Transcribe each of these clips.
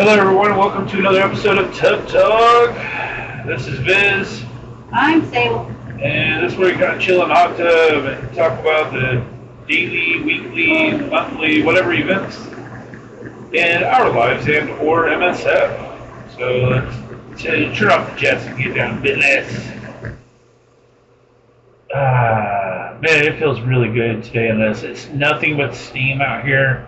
Hello everyone, welcome to another episode of Tub Talk. This is Viz. I'm Sable. And this is where we kind of chill in the hot tub and talk about the daily, weekly, monthly, whatever events in our lives and or MSF. So let's turn off the jets and get down to business. Man, it feels really good today in this. It's nothing but steam out here.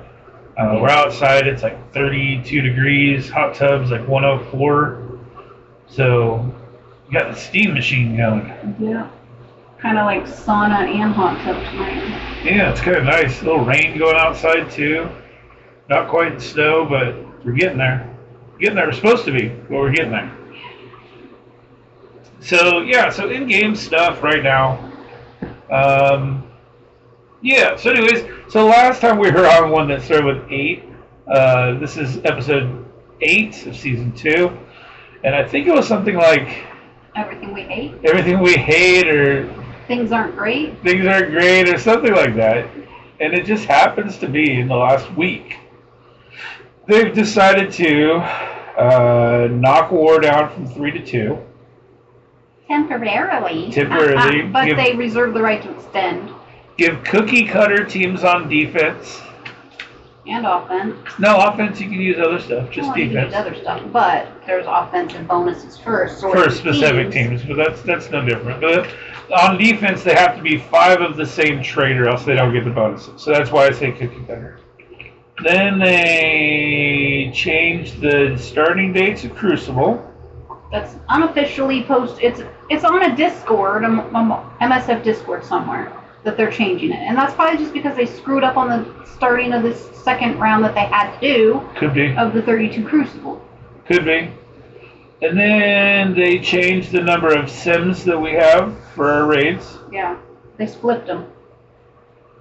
We're outside, it's like 32 degrees, hot tub's like 104. So you got the steam machine going. Yeah. Kind of like sauna and hot tub tonight. Yeah, it's kind of nice. A little rain going outside too. Not quite snow, but we're getting there. Getting there. We're supposed to be, but we're getting there. So yeah, so in-game stuff right now. Yeah, so anyways, so last time we were on one that started with 8. This is episode 8 of season 2. And I think it was something like Everything we hate. Everything we hate, or Things aren't great. Things aren't great, or something like that. And it just happens to be in the last week. They've decided to knock war down from 3 to 2. Temporarily. But they reserve the right to extend. Give cookie cutter teams on defense. And offense. No, offense you can use other stuff, just defense. You can use other stuff, but there's offensive bonuses first. For specific teams, but that's no different. But on defense, they have to be 5 of the same trait, or else they don't get the bonuses. So that's why I say cookie cutter. Then they changed the starting dates of Crucible. That's unofficially posted. It's on a Discord, MSF Discord somewhere, that they're changing it. And that's probably just because they screwed up on the starting of this second round that they had to do. Could be. Of the 32 Crucible. Could be. And then they changed the number of sims that we have for our raids. Yeah, they split them.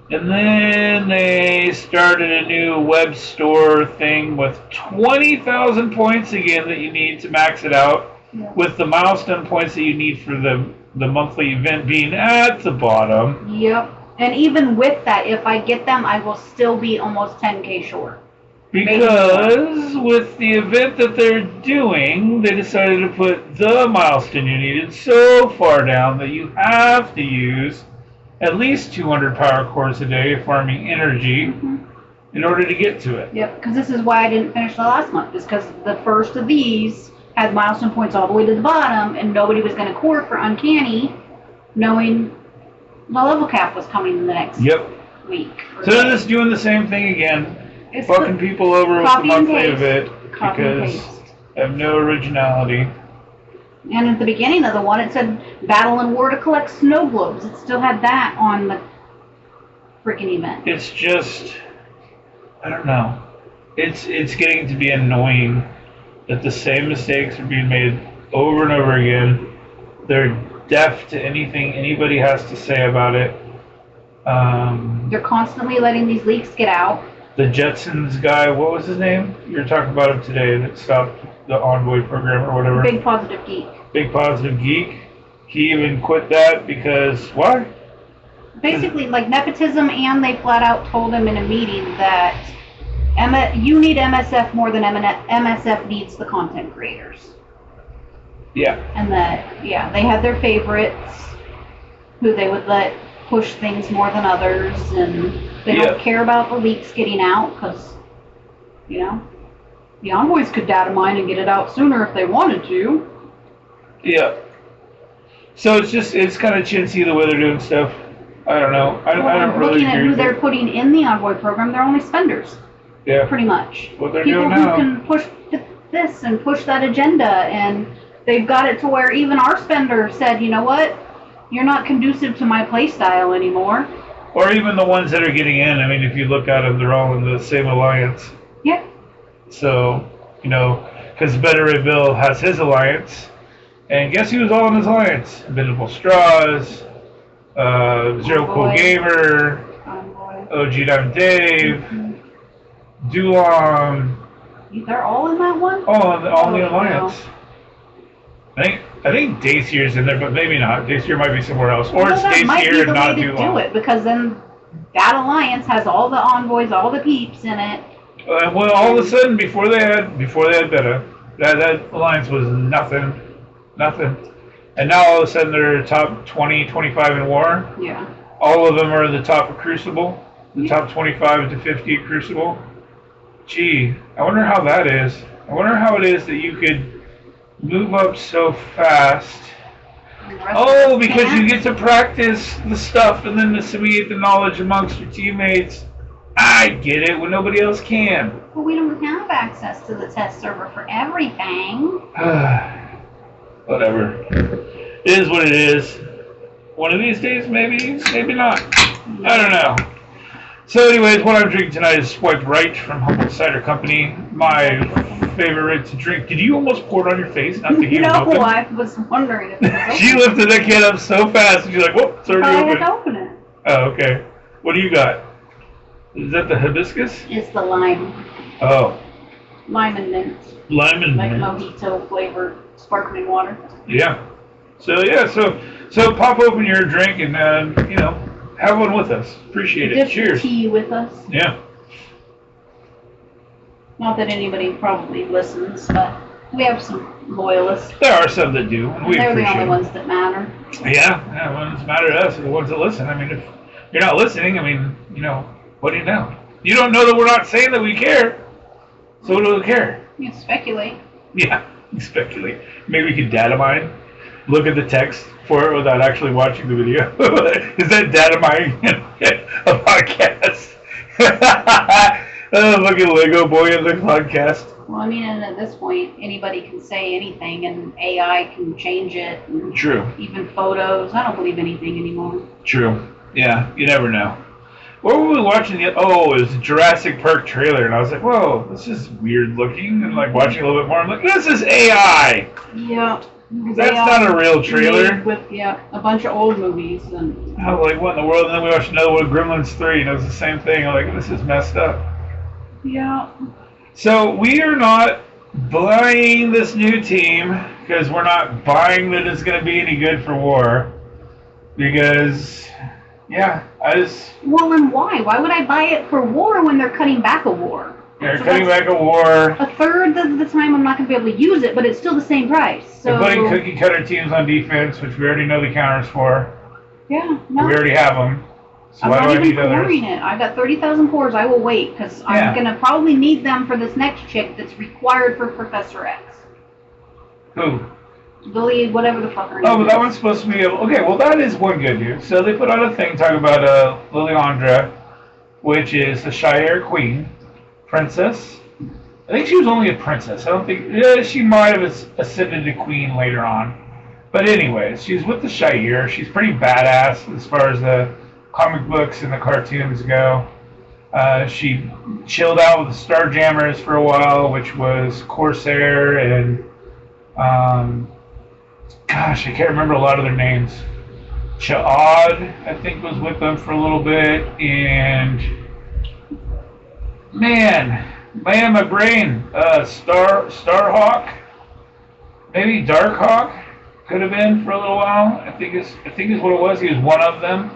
And then they started a new web store thing with 20,000 points again that you need to max it out. Yeah. With the milestone points that you need for the monthly event being at the bottom. Yep. And even with that, if I get them, I will still be almost 10k short. Because with the event that they're doing, they decided to put the milestone you needed so far down that you have to use at least 200 power cores a day farming energy in order to get to it. Yep, because this is why I didn't finish the last month. Is because the first of these had milestone points all the way to the bottom, and nobody was going to core for Uncanny, knowing the level cap was coming in the next week. So they're just doing the same thing again, fucking people over with the monthly event because they have no originality. And at the beginning of the one, it said Battle and War to collect snow globes. It still had that on the freaking event. It's just, I don't know. It's getting to be annoying that the same mistakes are being made over and over again. They're deaf to anything anybody has to say about it. They're constantly letting these leaks get out. The Jetsons guy, what was his name? You were talking about him today that stopped the Envoy program or whatever. Big Positive Geek. Big Positive Geek. He even quit that because, why? Basically, like nepotism, and they flat out told him in a meeting that you need MSF more than MSF needs the content creators. Yeah. And that, yeah, they had their favorites who they would let push things more than others, and they don't care about the leaks getting out because, you know, the envoys could data mine and get it out sooner if they wanted to. Yeah. So it's kind of chintzy the way they're doing stuff. I don't know. I don't really agree. Looking at who they're putting in the envoy program, they're only spenders. Yeah. Pretty much. What they're People doing now. who can push this and push that agenda, and they've got it to where even our spender said, you know what, you're not conducive to my play style anymore. Or even the ones that are getting in. I mean, if you look at them, they're all in the same alliance. Yeah. So, you know, because Better Ray Bill has his alliance, and guess who's all in his alliance? Bendable Straws, Zero Cool Gamer, OG Diamond Dave, Dulon. They're all in that one? All in the alliance. No. I think Dacier's in there, but maybe not. Dacier might be somewhere else. Or it's Dacier and not Dulon. Do it, because then that alliance has all the envoys, all the peeps in it. Well, all of a sudden, before they had beta, that alliance was nothing, nothing, and now all of a sudden they're top 20, 25 in war. Yeah. All of them are the top of Crucible, the top 25 to 50 at Crucible. Gee, I wonder how that is. I wonder how it is that you could move up so fast. Oh, because you get to practice the stuff and then disseminate the knowledge amongst your teammates. I get it when nobody else can. Well, we don't have access to the test server for everything. Whatever. It is what it is. One of these days, maybe, maybe not. I don't know. So anyways, what I'm drinking tonight is Swipe Right from Humboldt Cider Company. My favorite to drink. Did you almost pour it on your face? Not the No, I was wondering if it was open. She lifted that can up so fast and she's like, whoop, it's already open. I had to open it. Oh, okay. What do you got? Is that the hibiscus? It's the lime. Oh. Lime and mint. Lime and like mint. Mojito flavored sparkling water. Yeah. So pop open your drink and have one with us. Appreciate it. Dip Cheers. Tea with us. Yeah. Not that anybody probably listens, but we have some loyalists. There are some that do. And they're the only ones that matter. Yeah, the ones that matter to us are the ones that listen. I mean, if you're not listening, what do you know? You don't know that we're not saying that we care. So what do we care? You speculate. Yeah, you speculate. Maybe we could data mine, look at the text for it without actually watching the video. Is that data mining a podcast? Look at Lego Boy in the podcast. Well, I mean, and at this point, anybody can say anything, and AI can change it. And True. Even photos. I don't believe anything anymore. True. Yeah, you never know. What were we watching? It was a Jurassic Park trailer, and I was like, whoa, this is weird looking. And like watching a little bit more, I'm like, this is AI. Yeah. That's not a real trailer. With a bunch of old movies. And I was like, what in the world? And then we watched another one, Gremlins 3, and it was the same thing. I'm like, this is messed up. Yeah. So we are not buying this new team because we're not buying that it's going to be any good for war. Because, Well, and why? Why would I buy it for war when they're cutting back a war? They're cutting back a war. A third of the time I'm not going to be able to use it, but it's still the same price. So they're putting cookie cutter teams on defense, which we already know the counters for. Yeah, no. We already have them. So I'm why not do I even need others? pouring it. I've got 30,000 pours. I will wait because I'm going to probably need them for this next chick that's required for Professor X. Who? Lily, whatever the fuck her name Oh, but is. that one's supposed to be okay. Well, that is one good news. So they put out a thing talking about Liliandra, which is the Shire Queen, princess. I think she was only a princess. I don't think she might have ascended to queen later on. But anyways, she's with the Shire. She's pretty badass as far as the comic books and the cartoons go. She chilled out with the Starjammers for a while, which was Corsair and gosh, I can't remember a lot of their names. Cha'ad, I think, was with them for a little bit, and my brain. Starhawk, maybe Darkhawk could have been for a little while. I think is what it was. He was one of them.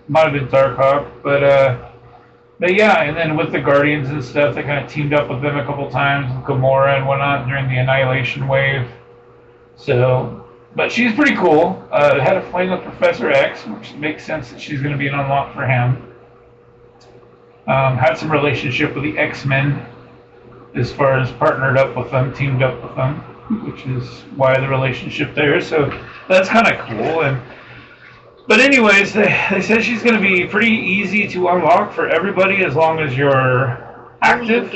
Might have been Darkhawk, but yeah. And then with the Guardians and stuff, they kind of teamed up with them a couple times, with Gamora and whatnot during the Annihilation wave. So. But she's pretty cool. Had a fling with Professor X, which makes sense that she's going to be an unlock for him. Had some relationship with the X-Men as far as partnered up with them, teamed up with them, which is why the relationship there. So that's kind of cool. But anyways, they said she's going to be pretty easy to unlock for everybody as long as you're active.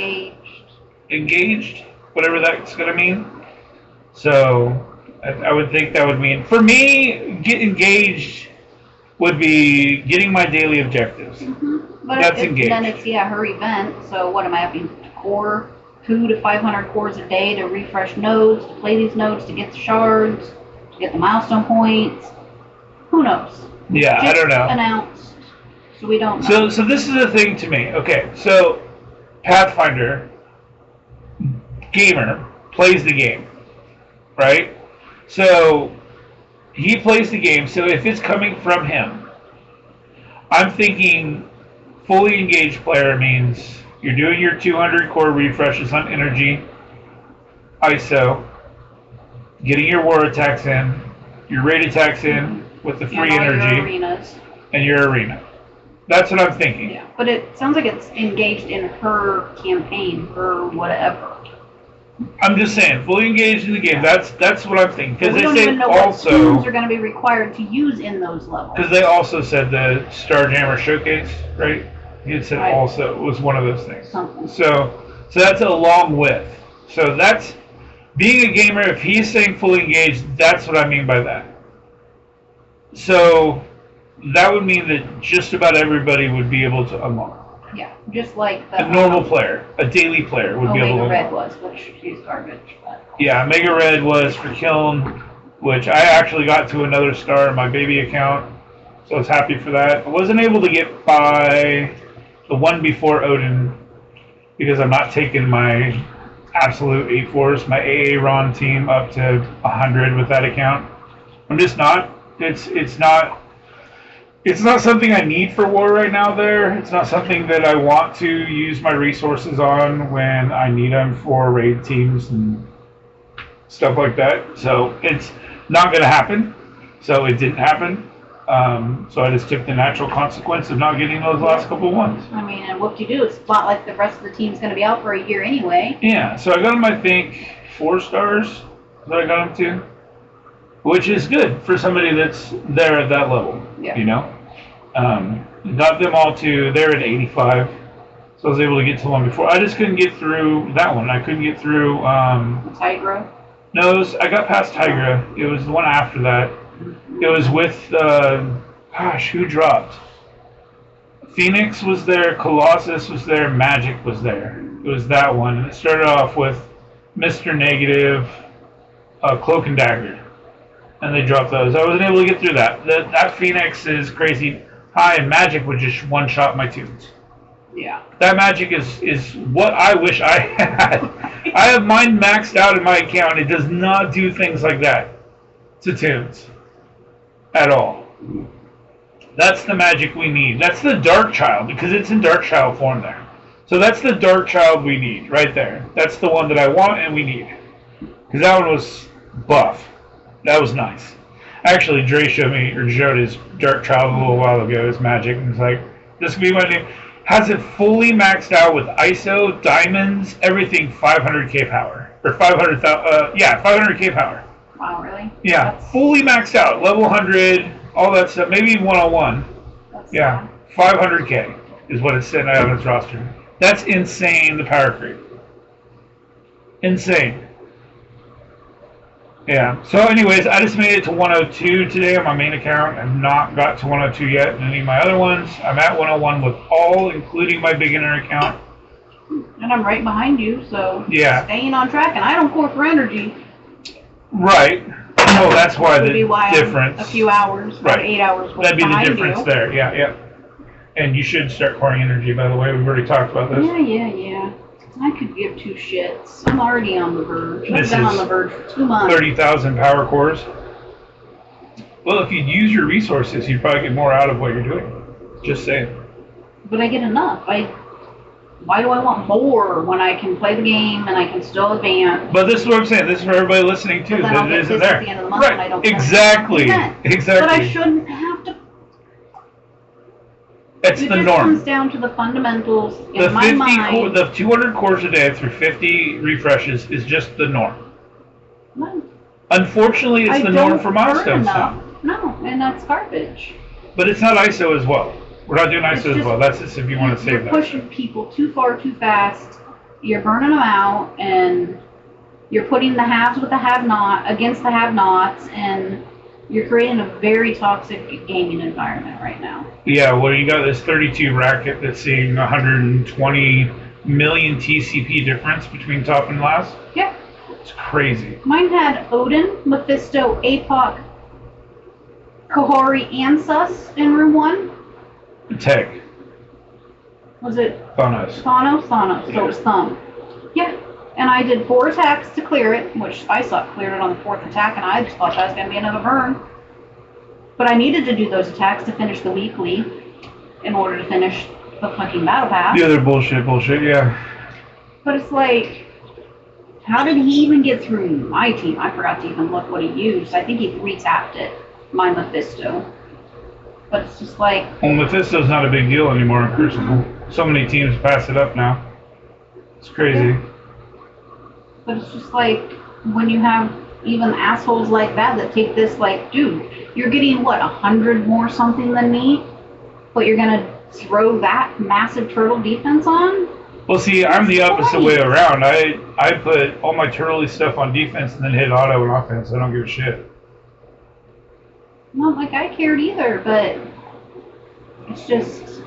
Engaged, whatever that's going to mean. So I would think that would mean, for me, get engaged would be getting my daily objectives. Mm-hmm. But that's engaged. Then it's, her event. So what am I having to core 200 to 500 cores a day to refresh nodes, to play these nodes, to get the shards, to get the milestone points? Who knows? Yeah, Just I don't know. Announced, so we don't know. So this is the thing to me. Okay, so Pathfinder gamer plays the game, right? So he plays the game. So if it's coming from him, I'm thinking fully engaged player means You're doing your 200 core refreshes on energy, ISO, getting your war attacks in, your raid attacks in with the free and all energy, your arenas. and your arena. That's what I'm thinking. Yeah, but it sounds like it's engaged in her campaign, her whatever. I'm just saying, fully engaged in the game. That's what I'm thinking. Because we they don't say even know also what tools are going to be required to use in those levels. because they also said the Starjammer Showcase, right? He had said Right. also it was one of those things. Something. So that's along with. So that's being a gamer. If he's saying fully engaged, that's what I mean by that. So that would mean that just about everybody would be able to unlock. Yeah, just like the A normal player, a daily player would be able to Omega unlock. Red was, which she's garbage. But. Yeah, Mega Red was for Kiln, which I actually got to another star in my baby account, so I was happy for that. I wasn't able to get by the one before Odin because I'm not taking my absolute A4s, my AA Ron team up to 100 with that account. I'm just not. It's not something I need for war right now there. It's not something that I want to use my resources on when I need them for raid teams and stuff like that. So it's not going to happen. So it didn't happen. So I just took the natural consequence of not getting those last couple ones. I mean, and what you do is not like the rest of the team's going to be out for a year anyway. Yeah, so I got them, I think, 4 stars that I got them to, which is good for somebody that's there at that level. Yeah. You know, got them all to. They're at 85, so I was able to get to one before. I just couldn't get through that one. I couldn't get through. Tigra. No, I got past Tigra. It was the one after that. It was with who dropped? Phoenix was there, Colossus was there, Magic was there. It was that one, and it started off with Mr. Negative, Cloak and Dagger, and they dropped those. I wasn't able to get through that. That Phoenix is crazy high, and Magic would just one-shot my tunes. Yeah. That Magic is what I wish I had. I have mine maxed out in my account. It does not do things like that to tunes at all. That's the Magic we need. That's the Dark Child, because it's in Dark Child form there. So that's the Dark Child we need right there. That's the one that I want and we need. Because that one was buff. That was nice. Actually, Dre showed his Dark Child a little while ago, his Magic, and it's like, this could be my name. Has it fully maxed out with ISO, diamonds, everything 500k power. Or 500k power. Wow, really? Yeah, fully maxed out. Level 100, all that stuff. Maybe 101. Yeah, 500k is what it's sitting out on its roster. That's insane, the power creep. Insane. Yeah, so anyways, I just made it to 102 today on my main account. I've not got to 102 yet in any of my other ones. I'm at 101 with all, including my beginner account. And I'm right behind you, so yeah, staying on track, and I don't core for energy. Right. No, that's why the difference. A few hours, right. 8 hours. That'd be the difference there. Yeah, yeah. And you should start pouring energy, by the way. We've already talked about this. Yeah. I could give 2 shits. I'm already on the verge. I've been on the verge for 2 months. 30,000 power cores. Well, if you'd use your resources, you'd probably get more out of what you're doing. Just saying. But I get enough. Why do I want more when I can play the game and I can still advance? But this is what I'm saying. This is for everybody listening too. That it isn't there. At the end of the month and I don't Exactly. Exactly. But I shouldn't have to. It's the norm. It comes down to the fundamentals in my mind. The 200 cores a day through 50 refreshes is just the norm. No. Unfortunately, it's the norm for milestones now. No, and that's garbage. But it's not ISO as well. We're not doing ISO as well. That's just if you want to save that. You're pushing people too far, too fast. You're burning them out, and you're putting the haves with the have-not against the have-nots, and you're creating a very toxic gaming environment right now. Yeah, well, you got this 32 racket that's seeing 120 million TCP difference between top and last. Yeah. It's crazy. Mine had Odin, Mephisto, Apoc, Kahori, and Sus in room 1. Tech. Was it? Thanos. Thanos. So it was Thumb. Yeah. And I did 4 attacks to clear it, which I saw cleared it on the 4th attack, and I just thought that was going to be another burn. But I needed to do those attacks to finish the weekly in order to finish the fucking battle pass. The other bullshit, yeah. But it's like, how did he even get through my team? I forgot to even look what he used. I think he 3-tapped it, my Mephisto. But it's just like... Well, Mephisto's not a big deal anymore in Crucible. So many teams pass it up now. It's crazy. Yeah. But it's just like, when you have even assholes like that take this like, dude, you're getting, what, 100 more something than me? But you're going to throw that massive turtle defense on? Well, see, I'm the opposite way around. I put all my turtley stuff on defense and then hit auto and offense. I don't give a shit. Not like I cared either, but it's just,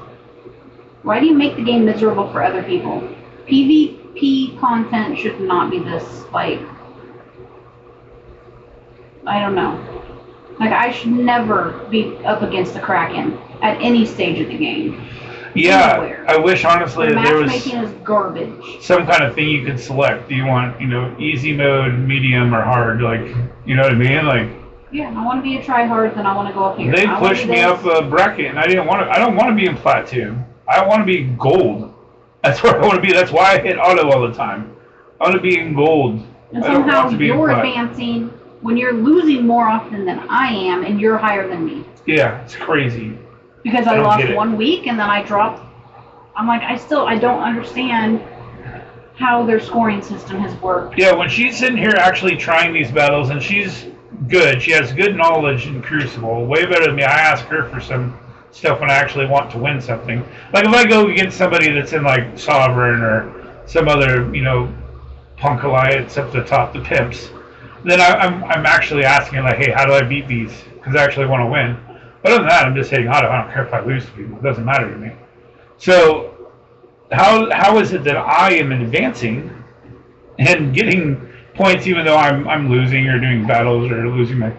why do you make the game miserable for other people? PvP content should not be this, like, I don't know. Like, I should never be up against a Kraken at any stage of the game. Yeah, Anywhere. I wish honestly that there was matchmaking is garbage. some kind of thing you could select. Do you want, easy mode, medium, or hard? Like, you know what I mean? Like, yeah, I want to be a tryhard, then I want to go up here. They pushed me up a bracket, and I don't want to be in platinum. I want to be gold. That's where I want to be. That's why I hit auto all the time. I want to be in gold. And somehow you're advancing when you're losing more often than I am, and you're higher than me. Yeah, it's crazy. Because I lost 1 week, and then I dropped. I'm like, I don't understand how their scoring system has worked. Yeah, when she's sitting here actually trying these battles, and she's good. She has good knowledge in Crucible, way better than me. I ask her for some stuff when I actually want to win something. Like if I go against somebody that's in like Sovereign or some other, punk alliance up the top, the pimps, then I'm actually asking like, hey, how do I beat these? Because I actually want to win. But other than that, I'm just hitting auto. I don't care if I lose to people. It doesn't matter to me. So how is it that I am advancing and getting points even though I'm losing or doing battles or losing my...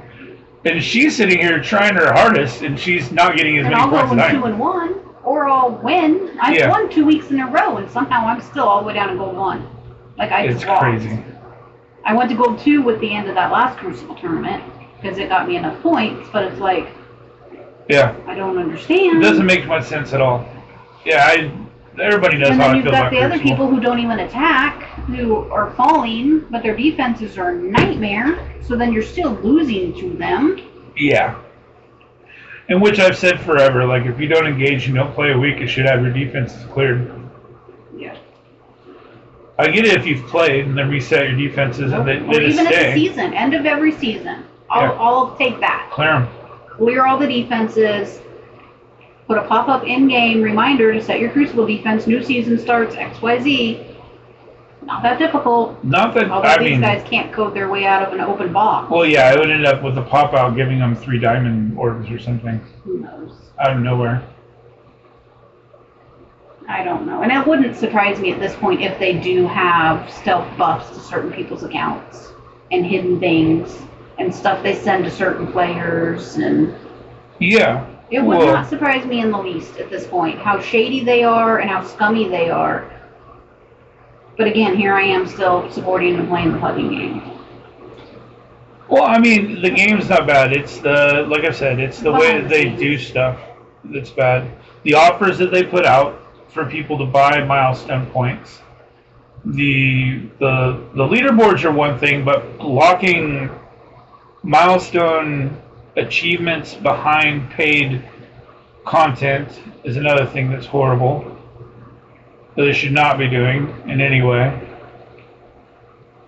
And she's sitting here trying her hardest and she's not getting as many points as I am. And I'll go 2-1, or I'll win. I've won 2 weeks in a row and somehow I'm still all the way down to gold 1. Like I just lost. It's crazy. I went to gold 2 with the end of that last Crucible tournament because it got me enough points, but it's like... Yeah. I don't understand. It doesn't make much sense at all. Yeah, everybody knows how I feel about Crucible. And then you've got the other people who don't even attack, who are falling, but their defenses are a nightmare, so then you're still losing to them. Yeah. And which I've said forever, like, if you don't engage, you don't play a week, you should have your defenses cleared. Yeah. I get it if you've played and then reset your defenses and then or even at the season, end of every season. I'll take that. Clear them. Clear all the defenses. Put a pop-up in-game reminder to set your Crucible defense. New season starts XYZ. Not that difficult. Not that, although these guys can't code their way out of an open box. Well, yeah, I would end up with a pop-out giving them 3 diamond orbs or something. Who knows? Out of nowhere. I don't know. And it wouldn't surprise me at this point if they do have stealth buffs to certain people's accounts and hidden things and stuff they send to certain players. And yeah. It would not surprise me in the least at this point how shady they are and how scummy they are. But again, here I am still supporting and playing the fucking game. Well, I mean, the game's not bad. It's the, like I said, it's the way that they do stuff that's bad. The offers that they put out for people to buy milestone points. The leaderboards are one thing, but locking milestone achievements behind paid content is another thing that's horrible. That they should not be doing in any way.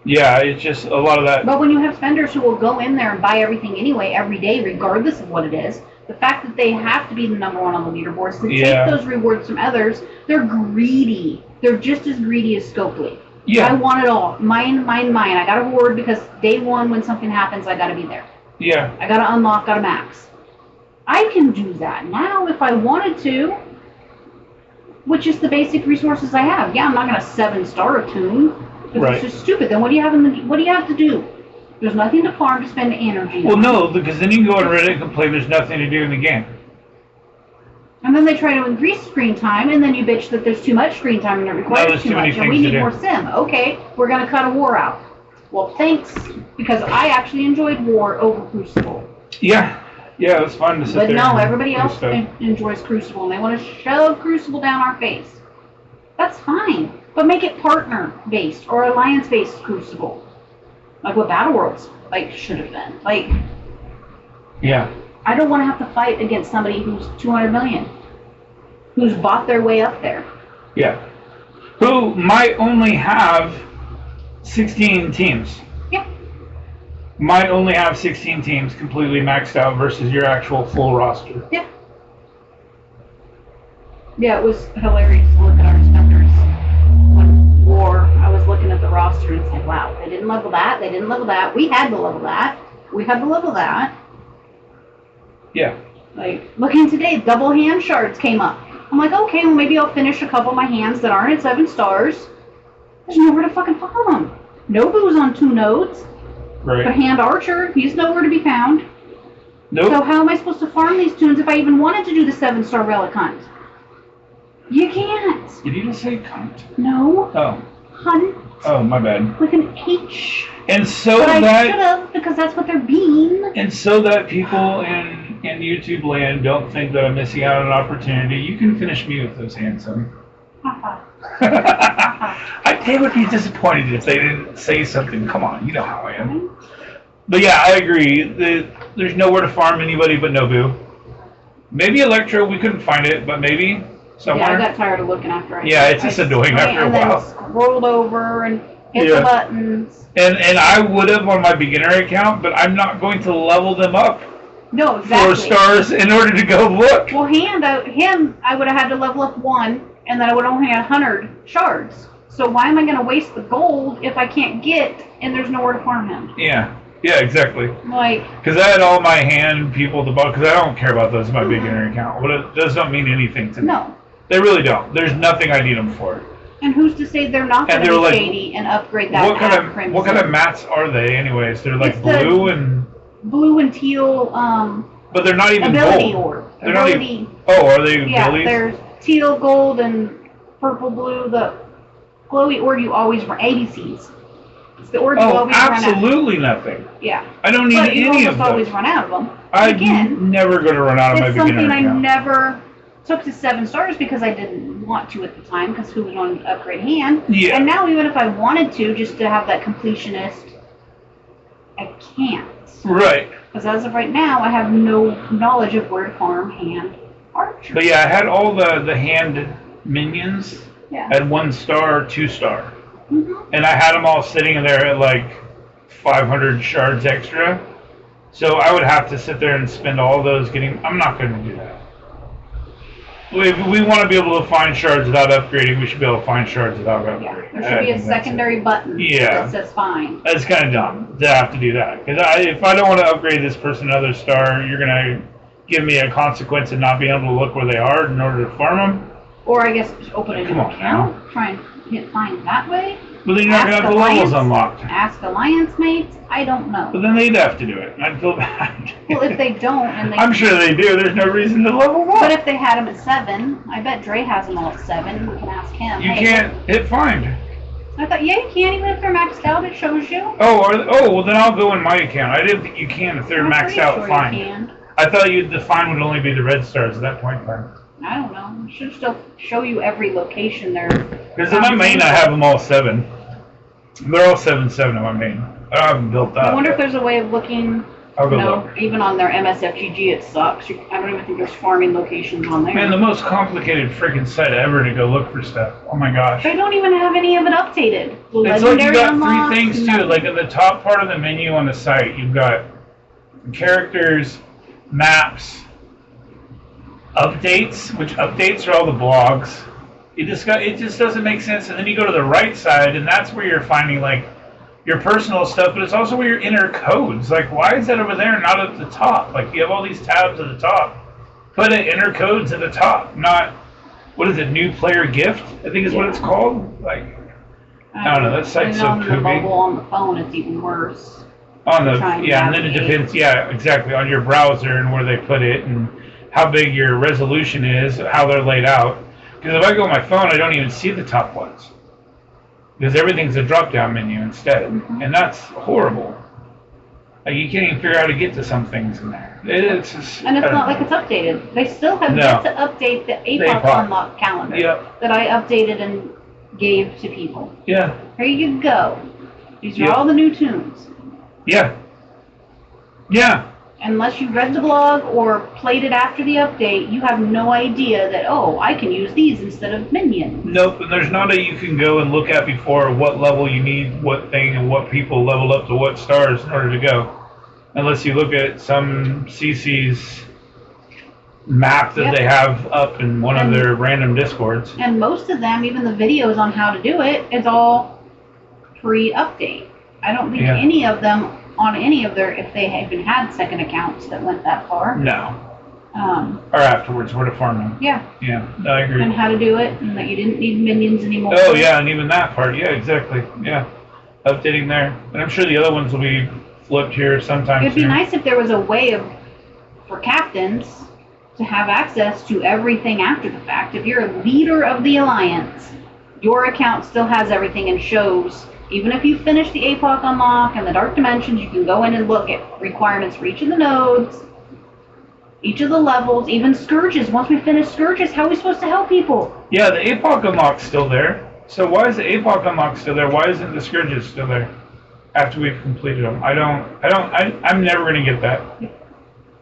Yeah, it's just a lot of that. But when you have spenders who will go in there and buy everything anyway, every day, regardless of what it is, the fact that they have to be the number 1 on the leaderboards to take those rewards from others, they're greedy. They're just as greedy as Scopely. Yeah. I want it all. Mine, mine, mine. I got a reward because day 1 when something happens, I got to be there. Yeah. I got to unlock, got to max. I can do that now if I wanted to, which is the basic resources I have. Yeah, I'm not going to 7-star a tune. Because it's just stupid. Then what do you have to do? There's nothing to farm to spend energy on. Well, no, because then you can go on Reddit and complain there's nothing to do in the game. And then they try to increase screen time, and then you bitch that there's too much screen time and it requires too much, and we need more sim. Okay, we're going to cut a war out. Well, thanks, because I actually enjoyed war over Crucible. Yeah, Yeah, it was fun to sit But there. no, and everybody do else stuff. enjoys Crucible, and they want to shove Crucible down our face. That's fine, but make it partner-based or alliance-based Crucible, like what Battle Worlds like should have been. Like, Yeah. I don't want to have to fight against somebody who's 200 million, who's bought their way up there. Yeah. Who might only have 16 teams. Yeah. Might only have 16 teams completely maxed out versus your actual full roster. Yeah. Yeah, it was hilarious to look at our specters when War. I was looking at the roster and saying, wow, they didn't level that, they didn't level that, we had to level that, we had to level that. Yeah. Like, looking today, double hand shards came up. I'm like, okay, well maybe I'll finish a couple of my hands that aren't at 7 stars. There's nowhere to fucking farm them. Nobu's on 2 nodes. Right. But Hand Archer, he's nowhere to be found. Nope. So how am I supposed to farm these tunes if I even wanted to do the 7-star relic hunt? You can't. Did you just say cunt? No. Oh. Hunt. Oh, my bad. With an H. And so But I should that have, because that's what they're being. and so that people in YouTube land don't think that I'm missing out on an opportunity, you can finish me with those hands, son. They would be disappointed if they didn't say something. Come on, you know how I am. But yeah, I agree. There's nowhere to farm anybody but Nobu. Maybe Electro, we couldn't find it, but maybe somewhere. Yeah, I got tired of looking after it. Yeah, it's just annoying after a while. And then scrolled over and hit the buttons. And I would have on my beginner account, but I'm not going to level them up. No, exactly. 4 stars in order to go look. Well, him, I would have had to level up 1, and then I would only have 100 shards. So why am I going to waste the gold if I can't get, and there's nowhere to farm him? Yeah, exactly. Like, because I had all my hand people to buy, because I don't care about those in my beginner account. But it does not mean anything to me. No. They really don't. There's nothing I need them for. And who's to say they're not going to be shady and upgrade that Crimson? What kind of mats are they, anyways? They're like It's blue and teal. But they're not even ability gold. orb. They're not even. Oh, are they yeah, abilities? there's teal, gold, and purple, blue. The glowy orb you always run. ABCs. It's the orb you always run out. Absolutely nothing. Yeah. I don't need any of them. You always run out of them. I'm never going to run out of my beginner account. It's something I never took to 7 stars because I didn't want to at the time because who was on upgrade hand. Yeah. And now even if I wanted to, just to have that completionist, I can't. Right. Because as of right now, I have no knowledge of where to farm hand archer. But yeah, I had all the hand minions at 1 star, 2 star. Mm-hmm. And I had them all sitting there at like 500 shards extra. So I would have to sit there and spend all those getting... I'm not going to do that. If we want to be able to find shards without upgrading, we should be able to find shards without upgrading. There should be a secondary button that says find. That's kind of dumb to have to do that. Because if I don't want to upgrade this person another star, you're going to give me a consequence of not being able to look where they are in order to farm them. Or I guess just open a new account, try and hit find that way. But then you're not going to have the levels unlocked. Ask alliance mates. I don't know. But then they'd have to do it. I'd feel bad. Well, if they don't, and they... I'm sure they do. There's no reason to level them up. But if they had them at 7, I bet Dre has them all at 7. We can ask him. You can't hit find. I thought, yeah, you can even if they're maxed out. It shows you. Oh, well then I'll go in my account. I didn't think you can if they're maxed out. Sure find. You can. I thought the find would only be the red stars at that point in time. I don't know. It should still show you every location there. Because in my main, I have them all 7. They're all 7/7 in my main. I don't have them built up. I wonder if there's a way of looking. I'll go look. Even on their MSFGG, it sucks. I don't even think there's farming locations on there. Man, the most complicated freaking site ever to go look for stuff. Oh my gosh. They don't even have any of it updated. It's like you got 3 things too. Like at the top part of the menu on the site, you've got characters, maps, updates, which updates are all the blogs. It just doesn't make sense. And then you go to the right side, and that's where you're finding like your personal stuff, but it's also where your inner codes. Like, why is that over there and not at the top? Like, you have all these tabs at the top. Put an inner codes at the top, not, what is it, new player gift, I think is what it's called. Like, I don't know, that site's so On the poopy. mobile, on the phone, it's even worse. And then it depends, exactly, on your browser and where they put it and how big your resolution is, how they're laid out. Because if I go on my phone, I don't even see the top ones. Because everything's a drop-down menu instead. Mm-hmm. And that's horrible. Like, you can't even figure out how to get to some things in there. It's just, And it's not like it's updated. They still have yet to update the APOC unlock calendar that I updated and gave to people. Yeah. Here you go. These are all the new tunes. Yeah. Yeah. Unless you read the blog or played it after the update, you have no idea that, oh, I can use these instead of minions. Nope, and there's not a you can go and look at before what level you need, what thing, and what people level up to what stars in order to go. Unless you look at some CC's map that they have up in one of their random discords. And most of them, even the videos on how to do it, is all pre-update. I don't think any of them on any of their, if they even had second accounts that went that far. No. Or afterwards, where to farm them. Yeah. Yeah, no, I agree. And how to do it, and that you didn't need minions anymore. Oh, yeah, and even that part. Yeah, exactly. Yeah. Updating there. And I'm sure the other ones will be flipped here sometime It'd be nice if there was a way for captains to have access to everything after the fact. If you're a leader of the Alliance, your account still has everything and shows. Even if you finish the APOC unlock and the Dark Dimensions, you can go in and look at requirements for each of the nodes, each of the levels, even Scourges. Once we finish Scourges, how are we supposed to help people? Yeah, the APOC unlock's still there. So why is the APOC unlock still there? Why isn't the Scourges still there after we've completed them? I'm never going to get that.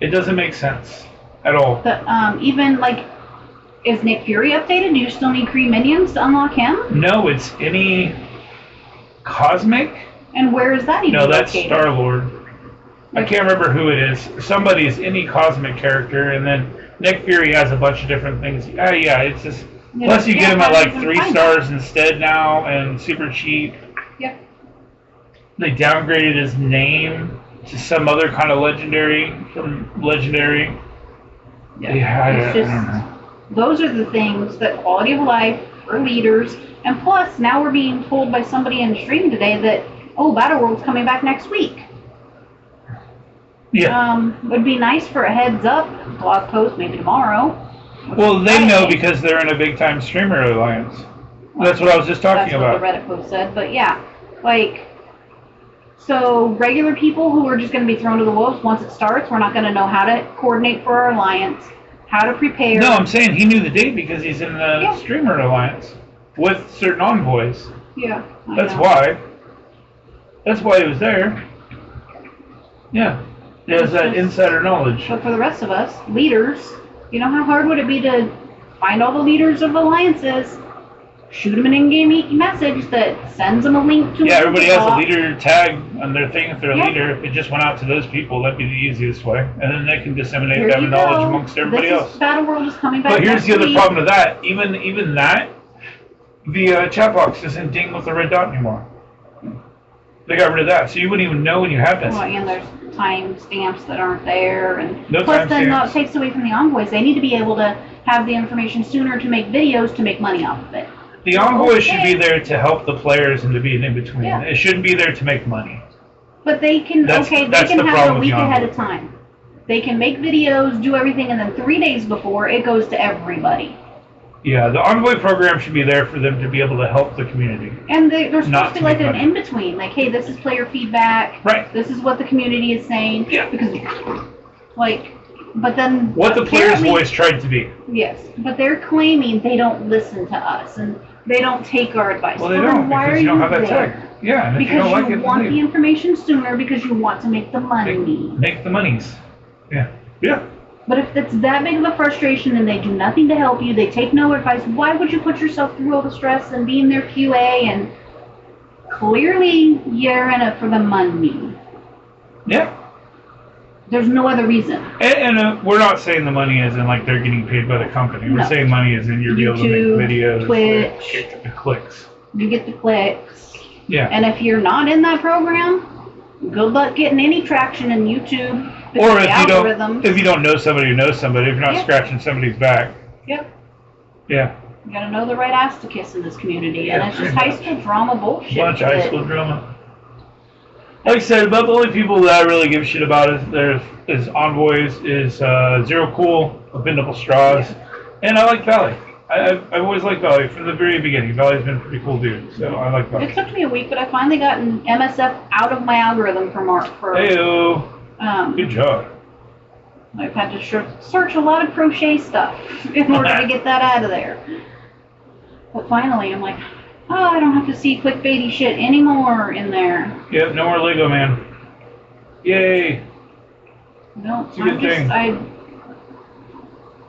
It doesn't make sense at all. But even like, is Nick Fury updated? Do you still need Kree minions to unlock him? No, it's any Cosmic? And where is that even No, that's located? Star-Lord. I can't remember who it is. Somebody's any Cosmic character, and then Nick Fury has a bunch of different things. Yeah, it's just... Plus you get him at like 3 stars instead now, and super cheap. Yep. They downgraded his name to some other kind of legendary from Legendary. Yeah, I don't know. Those are the things that quality of life for leaders. And plus, now we're being told by somebody in the stream today that, oh, Battleworld's coming back next week. Yeah. Would be nice for a heads up blog post maybe tomorrow. Well, they know because they're in a big time streamer alliance. That's what I was just talking about. That's what the Reddit post said. But yeah, like, so regular people who are just going to be thrown to the wolves once it starts, we're not going to know how to coordinate for our alliance, how to prepare. No, I'm saying he knew the date because he's in the streamer alliance with certain envoys. Yeah. That's why. That's why he was there. Yeah. He has that insider knowledge. But for the rest of us, leaders, you know how hard would it be to find all the leaders of alliances, shoot them an in-game message that sends them a link to everybody has a leader tag on their thing if they're a leader. If it just went out to those people, that'd be the easiest way. And then they can disseminate that knowledge amongst everybody else. Battleworld is coming back. But here's the other problem with that. Even that, the chat box doesn't ding with the red dot anymore. They got rid of that, so you wouldn't even know when you have this. Well, and there's time stamps that aren't there, and no plus then it takes away from the envoys. They need to be able to have the information sooner to make videos to make money off of it. The envoys should be there to help the players and to be an in-between. Yeah. It shouldn't be there to make money. But they can, they can have it a week ahead of time. They can make videos, do everything, and then 3 days before, it goes to everybody. Yeah, the envoy program should be there for them to be able to help the community. And they're supposed to be like an in-between. Like, hey, this is player feedback. Right. This is what the community is saying. Yeah. Because, like, but then... What the player's voice tried to be. Yes. But they're claiming they don't listen to us, and they don't take our advice. Well, they don't, because you don't have that tag. Yeah, and if you don't like it, because you want the information sooner, because you want to make the money. Make the monies. Yeah. Yeah. But if it's that big of a frustration and they do nothing to help you, they take no advice, why would you put yourself through all the stress and be in their QA? And clearly you're in it for the money. Yeah. There's no other reason. And we're not saying the money is in like they're getting paid by the company. We're saying money is in you're able to make videos. Twitch. Get the clicks. You get the clicks. Yeah. And if you're not in that program, good luck getting any traction in YouTube. Or if you don't know somebody who knows somebody, if you're not scratching somebody's back. Yep. Yeah. You gotta know the right ass to kiss in this community, and it's just high school drama bullshit. Bunch of high school drama. Like I said, about the only people that I really give a shit about is envoys, is Zero Cool, Bendable Straws, and I like Valley. I've always liked Valley from the very beginning. Valley's been a pretty cool dude, so I like Valley. It took me a week, but I finally got an MSF out of my algorithm for Mark. Heyo. Good job. I've had to search a lot of crochet stuff in order to get that out of there. But finally, I'm like, oh, I don't have to see clickbaity shit anymore in there. Yep, no more Lego Man. Yay. No, it's a good thing.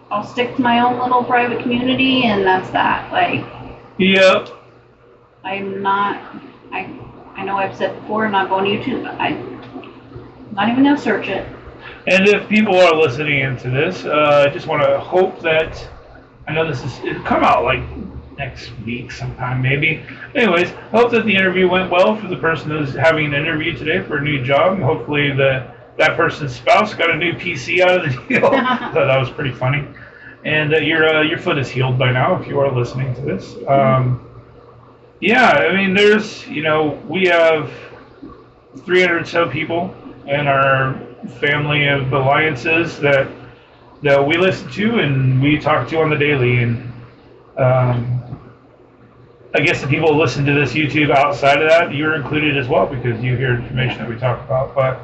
I'll stick to my own little private community, and that's that. Like. Yep. I'm not. I know I've said before, I'm not going to YouTube. I'm not even gonna search it. And if people are listening into this, I just want to hope that, I know it'll come out like next week sometime maybe. Anyways, hope that the interview went well for the person who's having an interview today for a new job. Hopefully that person's spouse got a new PC out of the deal. Thought that was pretty funny. And your foot is healed by now if you are listening to this. Yeah, I mean, we have 300 so people in our family of alliances that we listen to and we talk to on the daily. And I guess the people who listen to this YouTube outside of that, you're included as well because you hear information that we talk about. But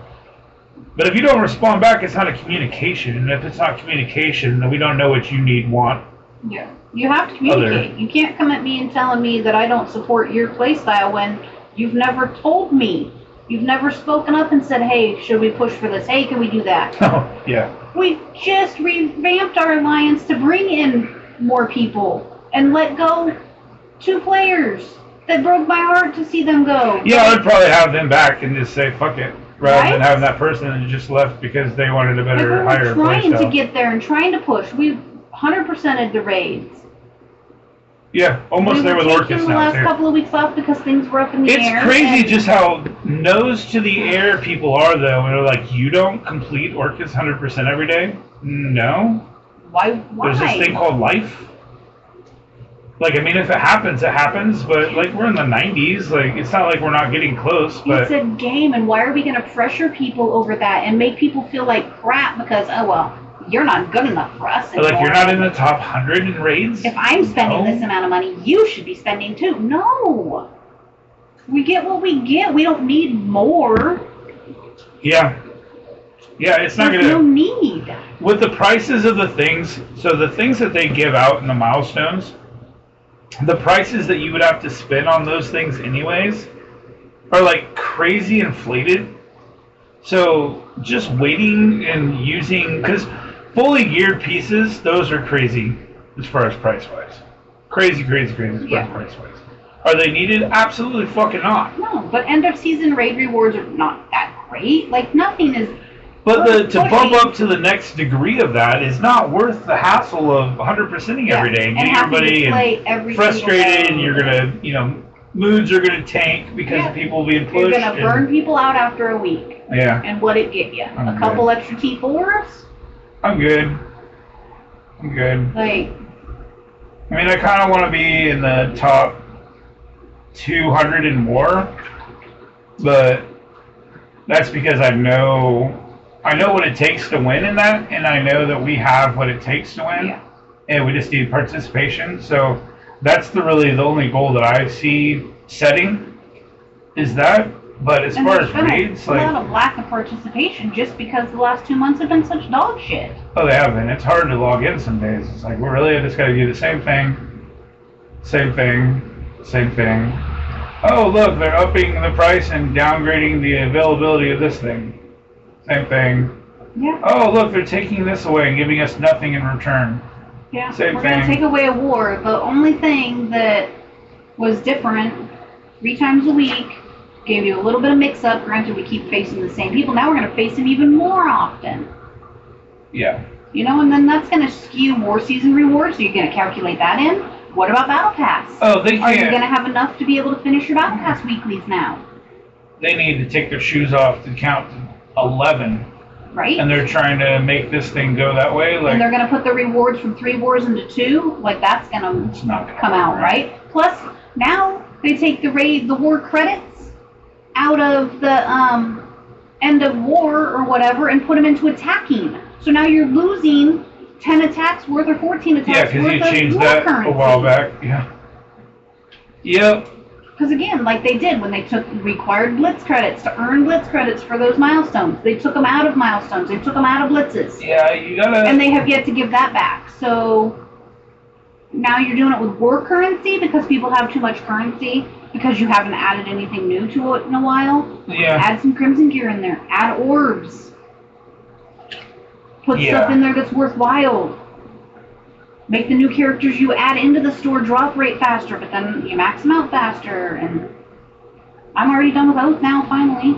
if you don't respond back, it's not a communication. And if it's not communication, then we don't know what you want. Yeah, you have to communicate. You can't come at me and telling me that I don't support your playstyle when you've never told me. You've never spoken up and said, hey, should we push for this? Hey, can we do that? Oh, yeah. We just revamped our alliance to bring in more people and let go 2 players. That broke my heart to see them go. Yeah, I'd probably have them back and just say, fuck it. Rather than having that person that just left because they wanted a better, higher playstyle. We're trying to get there and trying to push. We 100%ed the raids. Yeah, almost there with Orcus now, the last couple of weeks off because things were up in the air. It's crazy just how nose to the air people are, though. And they're like, you don't complete Orcus 100% every day? No. Why? There's this thing called life. Like, I mean, if it happens, it happens. But, like, we're in the 90s. Like, it's not like we're not getting close. But it's a game, and why are we going to pressure people over that and make people feel like crap because, oh, well, you're not good enough for us anymore. Like, you're not in the top 100 in raids? If I'm spending this amount of money, you should be spending too. No. We get what we get. We don't need more. Yeah. Yeah, it's not going to... There's no need. With the prices of the things, so the things that they give out in the milestones, the prices that you would have to spend on those things anyways are like crazy inflated. So just waiting and using, because fully geared pieces, those are crazy as far as price-wise. Crazy as far as price-wise. Are they needed? Absolutely fucking not. No, but end-of-season raid rewards are not that great. Like, nothing is... But to bump up to the next degree of that is not worth the hassle of 100%ing every day and getting everybody frustrated, and you're gonna, moods are gonna tank because people will be pushed. You're gonna burn people out after a week. Yeah. And what'd it get you? A couple extra T4s? I'm good. Like, I mean, I kind of want to be in the top 200 and more, but that's because I know what it takes to win in that, and I know that we have what it takes to win, and we just need participation. So that's really the only goal that I see setting is that. But as far as raids, like a lot of lack of participation just because the last 2 months have been such dog shit. Oh, they have been. It's hard to log in some days. It's like we're really just got to do the same thing. Oh, look, they're upping the price and downgrading the availability of this thing. Same thing. Yeah. Oh, look, they're taking this away and giving us nothing in return. Yeah. Same We're thing. going to take away a war. The only thing that was different 3 times a week gave you a little bit of mix-up. Granted, we keep facing the same people. Now we're going to face them even more often. Yeah. And then that's going to skew war season rewards. So you're going to calculate that in. What about Battle Pass? Oh, they can't. Are you going to have enough to be able to finish your Battle Pass weeklies now? They need to take their shoes off to count to 11. Right. And they're trying to make this thing go that way. Like, and they're going to put the rewards from 3 wars into 2. Like, that's going to come out, right? Plus, now they take the war credits out of the end of war or whatever and put them into attacking. So now you're losing 10 attacks worth or 14 Yeah, attacks because worth you of changed war that currency. a while back. Yeah. Yep. Because again, like they did when they took required blitz credits to earn blitz credits for those milestones. They took them out of milestones. They took them out of blitzes. Yeah, you gotta. And they have yet to give that back. So now you're doing it with war currency because people have too much currency because you haven't added anything new to it in a while. Yeah. Add some crimson gear in there. Add orbs. Put Yeah. stuff in there that's worthwhile. Make the new characters you add into the store drop rate faster, but then you max them out faster. And I'm already done with those now, finally.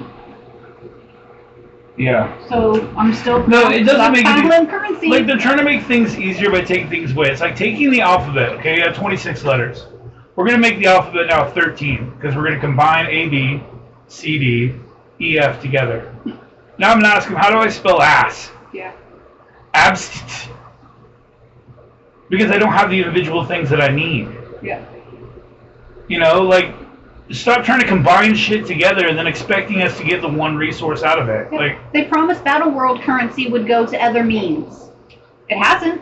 Yeah. So I'm still No, it doesn't make it currency. Like they're trying to make things easier by taking things away. It's like taking the alphabet. Okay, you have 26 letters. We're gonna make the alphabet now 13 because we're gonna combine A, B, C, D, E, F together. Now I'm gonna ask them, how do I spell ass? Yeah. Abs. Because I don't have the individual things that I need. Yeah. You know, like, stop trying to combine shit together and then expecting us to get the one resource out of it. Yeah. Like, they promised Battle World currency would go to other means. It hasn't.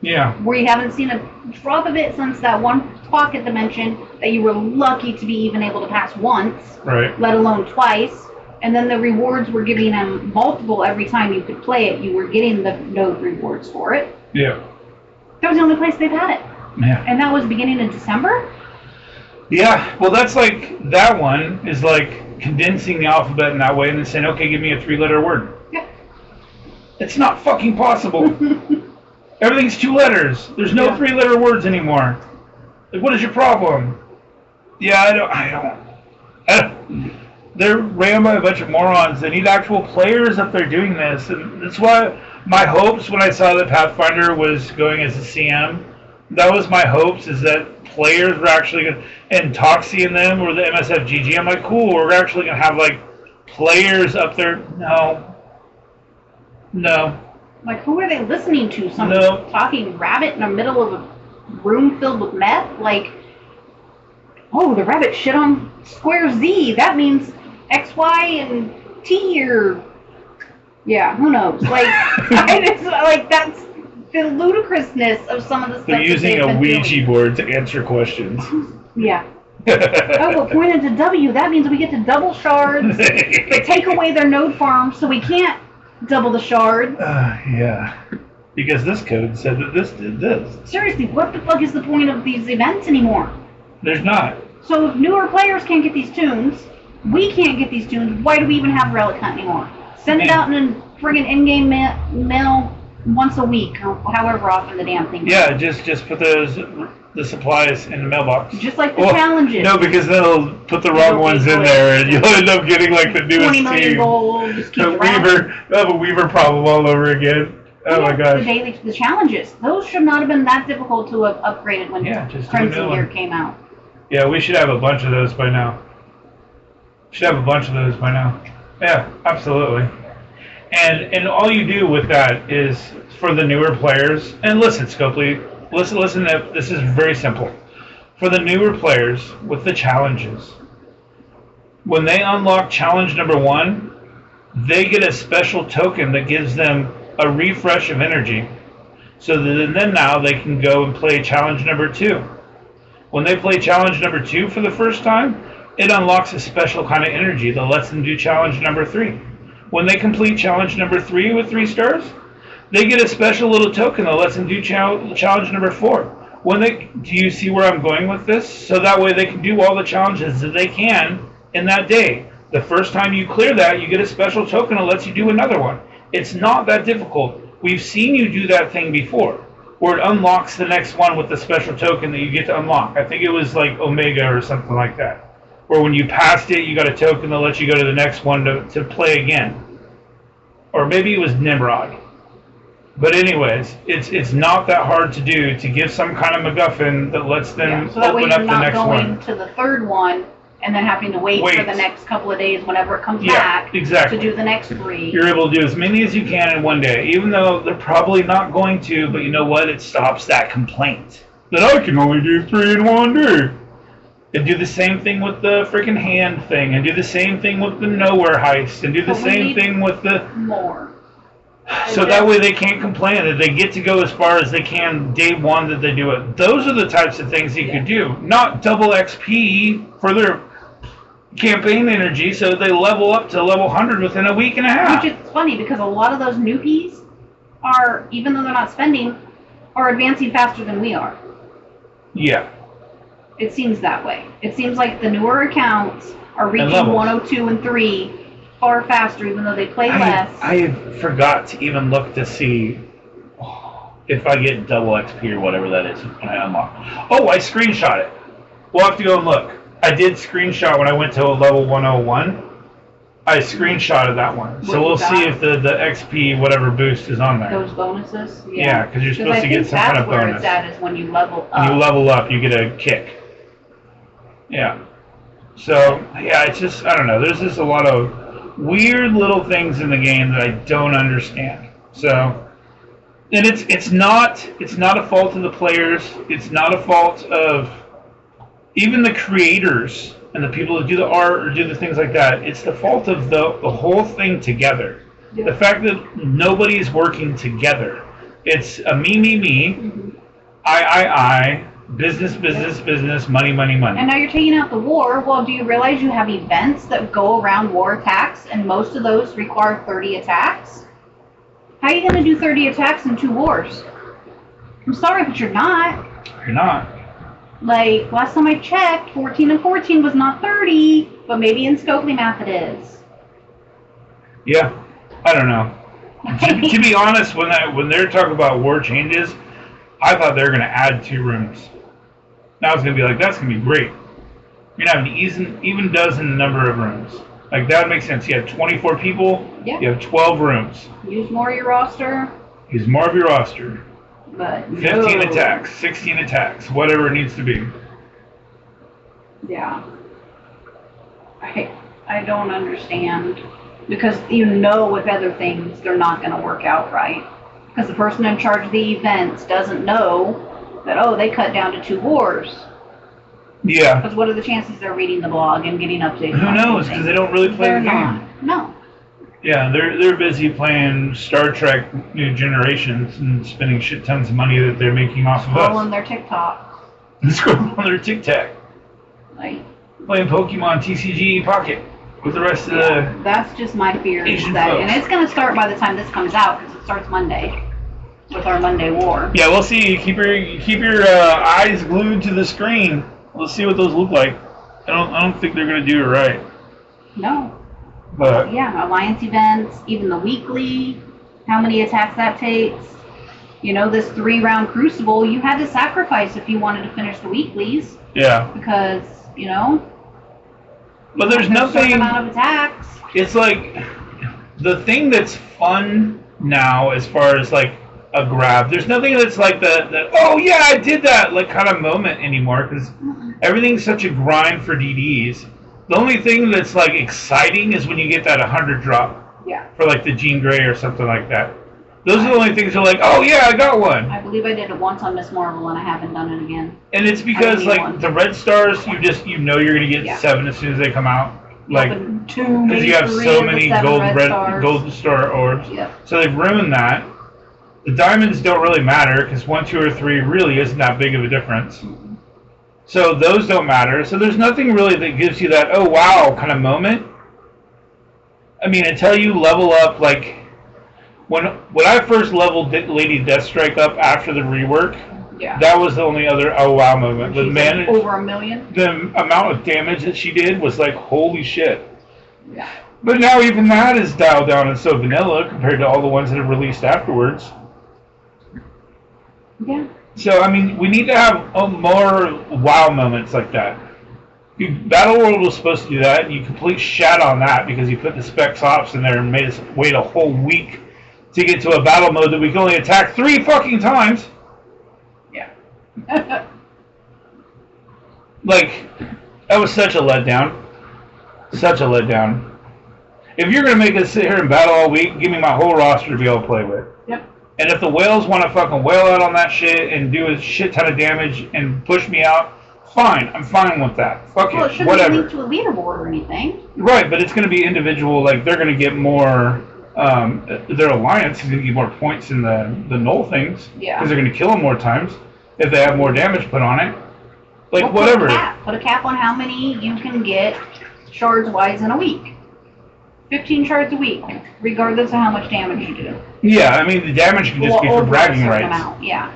yeah. We haven't seen a drop of it since that one pocket dimension that you were lucky to be even able to pass once, Right. let alone twice. And then the rewards were giving them multiple every time you could play it. You were getting the node rewards for it. Yeah. That was the only place they've had it. Yeah. And that was beginning in December? Yeah, well, that's like, that one is like condensing the alphabet in that way and then saying, okay, give me a 3-letter word. Yeah. It's not fucking possible. Everything's 2 letters. There's no 3-letter words anymore. Like, what is your problem? Yeah, I don't. They're ran by a bunch of morons. They need actual players up there doing this. And that's why my hopes when I saw that Pathfinder was going as a CM, that was my hopes, is that players were actually going to, and Toxie and them, or the MSFGG, I'm like, cool, we're actually going to have, like, players up there. No. Like, who are they listening to? Some No. talking rabbit in the middle of a room filled with meth? Like, oh, the rabbit shit on square Z. That means X, Y, and T, or... Yeah, who knows? Like, it's like, that's the ludicrousness of some of the stuff. They're using a Ouija doing. board to answer questions. Yeah. Oh, well, pointed to W. That means we get to double shards, but take away their node farm, so we can't double the shards. Yeah. Because this code said that this did this. Seriously, what the fuck is the point of these events anymore? There's not. So if newer players can't get these tunes, we can't get these tunes, why do we even have Relic Hunt anymore? Send it out in a friggin' in-game mail once a week, or however often the damn thing is. Yeah, just put the supplies in the mailbox. Just like the challenges. No, because they'll put the wrong ones in there, and you'll end up getting like the newest 20 million team. gold, just keep The it around. Weaver, you'll have a Weaver problem all over again. Oh my gosh. The challenges, those should not have been that difficult to have upgraded when Just do a new Crimson one. Gear came out. Yeah, we should have a bunch of those by now. Yeah, absolutely. And all you do with that is for the newer players. And listen, Scopely, listen. This is very simple. For the newer players with the challenges, when they unlock challenge number 1, they get a special token that gives them a refresh of energy. So that then now they can go and play challenge number 2. When they play challenge number 2 for the first time, it unlocks a special kind of energy that lets them do challenge number 3. When they complete challenge number 3 with 3 stars, they get a special little token that lets them do challenge number 4. Do you see where I'm going with this? So that way they can do all the challenges that they can in that day. The first time you clear that, you get a special token that lets you do another one. It's not that difficult. We've seen you do that thing before, where it unlocks the next one with the special token that you get to unlock. I think it was like Omega or something like that. Where when you passed it, you got a token that lets you go to the next one to play again. Or maybe it was Nimrod. But anyways, it's not that hard to do to give some kind of MacGuffin that lets them so that way open you're up the not next going one. to the third one and then having to wait for the next couple of days whenever it comes back exactly. to do the next 3. You're able to do as many as you can in one day, even though they're probably not going to, but you know what? It stops that complaint that I can only do 3 in one day. And do the same thing with the freaking hand thing, and do the same thing with the nowhere heist, and do the same thing with the... More. So that way they can't complain that they get to go as far as they can day one that they do it. Those are the types of things you could do. Not double XP for their campaign energy so they level up to level 100 within a week and a half. Which is funny because a lot of those newbies are, even though they're not spending, are advancing faster than we are. Yeah. It seems that way. It seems like the newer accounts are reaching 102 and 3 far faster, even though they play less. I forgot to even look to see if I get double XP or whatever that is when I unlock. Oh, I screenshot it. We'll have to go and look. I did screenshot when I went to a level 101. I screenshotted that one. So we'll see if the XP whatever boost is on there. Those bonuses? Yeah, because you're supposed to get some kind of bonus. That's where it's at, is when you level up. When you level up, you get a kick. Yeah. So, yeah, it's just, I don't know. There's just a lot of weird little things in the game that I don't understand. So, and it's not a fault of the players. It's not a fault of even the creators and the people that do the art or do the things like that. It's the fault of the whole thing together. Yeah. The fact that nobody's working together. It's a me, mm-hmm. I, business, business, money. And now you're taking out the war. Well, do you realize you have events that go around war attacks, and most of those require 30 attacks? How are you going to do 30 attacks in 2 wars? I'm sorry, but you're not. You're not. Like, last time I checked, 14 and 14 was not 30, but maybe in Scopely math it is. Yeah, I don't know. to be honest, when they're talking about war changes, I thought they were going to add 2 rooms. Now it's going to be like, that's going to be great. You're going to have an even dozen number of rooms. Like, that would make sense. You have 24 people, yep. You have 12 rooms. Use more of your roster. Use more of your roster. But 15 attacks, 16 attacks, whatever it needs to be. Yeah. I don't understand. Because you know with other things, they're not going to work out right. Because the person in charge of the events doesn't know that, oh, they cut down to 2 wars. Yeah. Because what are the chances they're reading the blog and getting updates? Who knows? Because they don't really play the game. Not. No. Yeah, they're busy playing Star Trek New Generations and spending shit tons of money that they're making off of us. Scrolling their TikTok. Scrolling on their TikTok. Like, playing Pokemon TCG Pocket with the rest of the that's just my fear. Asian folks. And it's going to start by the time this comes out, because it starts Monday with our Monday war. Yeah, we'll see. Keep your eyes glued to the screen. We'll see what those look like. I don't think they're going to do it right. No. But yeah, alliance events, even the weekly, how many attacks that takes. You know, this 3-round crucible, you had to sacrifice if you wanted to finish the weeklies. Yeah. Because, you know. But there's nothing. A certain amount of attacks. It's like the thing that's fun now, as far as like a grab. There's nothing that's like that. Oh yeah, I did that like kind of moment anymore, because everything's such a grind for DDs. The only thing that's like exciting is when you get that 100 drop. Yeah. For like the Jean Grey or something like that. Those are the only things that are like, oh yeah, I got one. I believe I did it once on Miss Marvel, and I haven't done it again. And it's because like the red stars, you know you're gonna get 7 as soon as they come out. Like, 2, because you have so many gold star orbs. Yep. So they've ruined that. The diamonds don't really matter because 1, 2, or 3 really isn't that big of a difference. Mm-hmm. So those don't matter. So there's nothing really that gives you that oh wow kind of moment. I mean, until you level up, like when I first leveled Lady Deathstrike up after the rework, that was the only other oh wow moment. The man over 1 million. The amount of damage that she did was like holy shit. Yeah. But now even that is dialed down and so vanilla compared to all the ones that have released afterwards. Yeah. So, I mean, we need to have more wow moments like that. Battle World was supposed to do that, and you complete shat on that because you put the Specs Ops in there and made us wait a whole week to get to a battle mode that we can only attack 3 fucking times. Yeah. Like, that was such a letdown. Such a letdown. If you're going to make us sit here and battle all week, give me my whole roster to be able to play with. Yep. And if the whales want to fucking whale out on that shit and do a shit ton of damage and push me out, fine. I'm fine with that. Fuck it. Well, it shouldn't whatever. be linked to a leaderboard or anything. Right, but it's going to be individual. Like, they're going to get more their alliance is going to get more points in the null things. Yeah. Because they're going to kill them more times if they have more damage put on it. Like, well, whatever. Put a cap on how many you can get shards-wise in a week. 15 shards a week, regardless of how much damage you do. Yeah, I mean, the damage can just be for bragging rights. Amount, yeah.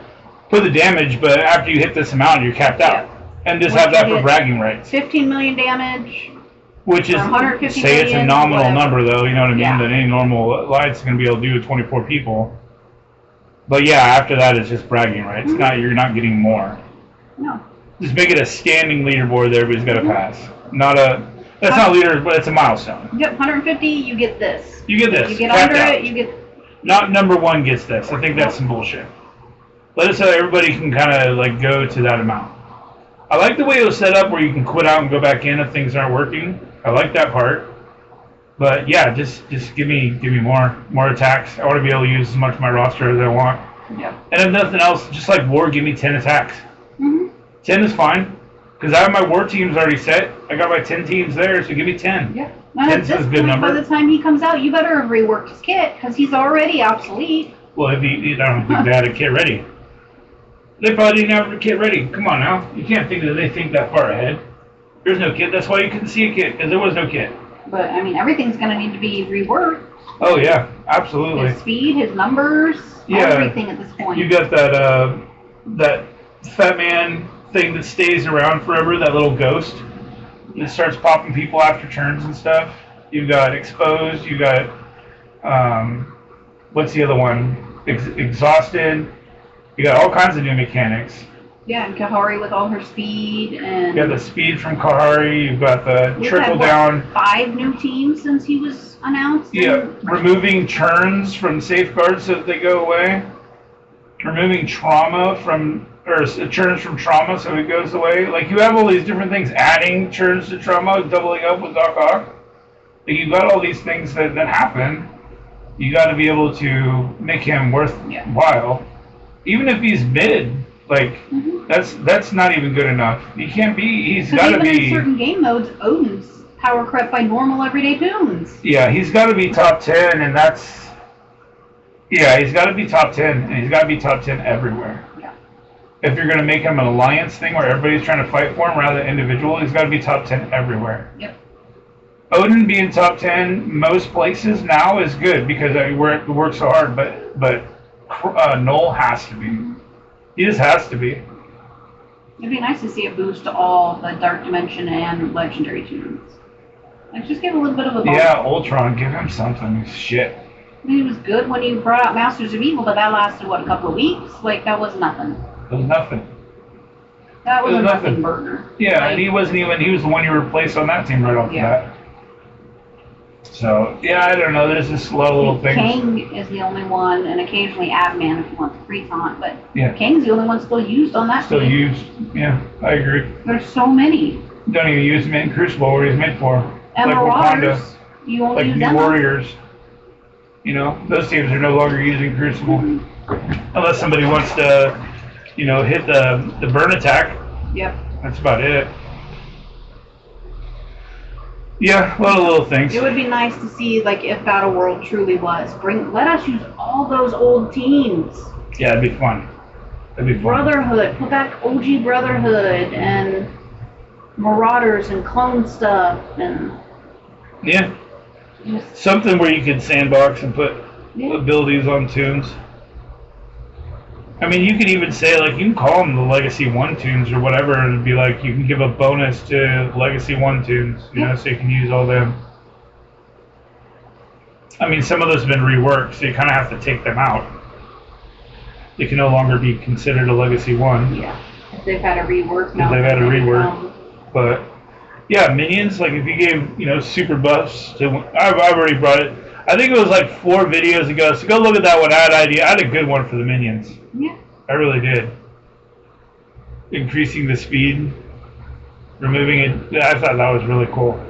For the damage, but after you hit this amount, you're capped out. Yep. And just have that for bragging rights. 15 million damage. Which is, say it's a nominal number, though, you know what I mean? Yeah. That any normal alliance is going to be able to do with 24 people. But yeah, after that, it's just bragging rights. Mm-hmm. You're not getting more. No. Just make it a standing leaderboard that everybody's got to pass. That's not leaders, but it's a milestone. Yep, 150, you get this. You get this. You get under it, you get... Not number one gets this. I think that's some bullshit. Let us know everybody can kind of like go to that amount. I like the way it was set up where you can quit out and go back in if things aren't working. I like that part. But yeah, just give me more attacks. I want to be able to use as much of my roster as I want. Yeah. And if nothing else, just like war, give me 10 attacks. Mm-hmm. 10 is fine. Because I have my war teams already set. I got my 10 teams there, so give me 10. Yeah. 10 is a good number. By the time he comes out, you better have reworked his kit, because he's already obsolete. Well, if I don't think they had a kit ready. They probably didn't have a kit ready. Come on now. You can't think that they think that far ahead. There's no kit. That's why you couldn't see a kit, because there was no kit. But, I mean, everything's going to need to be reworked. Oh, yeah. Absolutely. His speed, his numbers, everything at this point. You got that Fat Man thing that stays around forever, that little ghost. It starts popping people after turns and stuff. You've got Exposed. You got, what's the other one? Exhausted. You got all kinds of new mechanics. Yeah, and Kahari with all her speed, and you got the speed from Kahari. You've got the trickle down. 5 new teams since he was announced. Yeah, removing turns from safeguards so that they go away. Removing turns from trauma so it goes away. Like, you have all these different things. Adding turns to trauma, doubling up with Doc Ock. Like, you've got all these things that happen. You got to be able to make him worthwhile. Even if he's mid, like, that's not even good enough. He can't be. He's got to be. Even in certain game modes, Odin's power crept by normal everyday toons. Yeah, he's got to be top 10, and that's. Yeah, he's got to be top 10, and he's got to be top 10 everywhere. Yeah. If you're going to make him an alliance thing where everybody's trying to fight for him rather than individual, he's got to be top 10 everywhere. Yep. Odin being top 10 most places now is good because it works so hard, but Null has to be. He just has to be. It'd be nice to see a boost to all the Dark Dimension and Legendary tunes. Like, just give a little bit of a bump. Yeah, Ultron, give him something. Shit. I mean, it was good when you brought out Masters of Evil, but that lasted, what, a couple of weeks? Like, that was nothing. It was nothing. That was a nothing burger. Yeah, like, and he wasn't even, he was the one you replaced on that team right off the bat. So, yeah, I don't know, there's just slow little things. King is the only one, and occasionally Abman if you want the free taunt, but King's the only one still used on that team. Still used, yeah, I agree. There's so many. Don't even use him in Crucible where he's meant for. And like Marauders, you only use New Warriors. You know, those teams are no longer using Crucible. Unless somebody wants to, you know, hit the burn attack. Yep. That's about it. Yeah, a lot of little things. It would be nice to see, like, if Battle World truly was. Let us use all those old teams. Yeah, it'd be fun. That'd be fun. Brotherhood. Put back OG Brotherhood and Marauders and clone stuff and... Yeah. Something where you could sandbox and put abilities on tunes. I mean, you could even say, like, you can call them the Legacy 1 tunes or whatever, and it'd be like, you can give a bonus to Legacy 1 tunes, you know, so you can use all them. I mean, some of those have been reworked, so you kind of have to take them out. They can no longer be considered a Legacy 1. Yeah, if they've had a rework now. They've had a rework. But, yeah, minions, like, if you gave, you know, super buffs to... I've already brought it. I think it was like 4 videos ago, so go look at that one. I had a good one for the minions. Yeah. I really did. Increasing the speed, removing it. I thought that was really cool.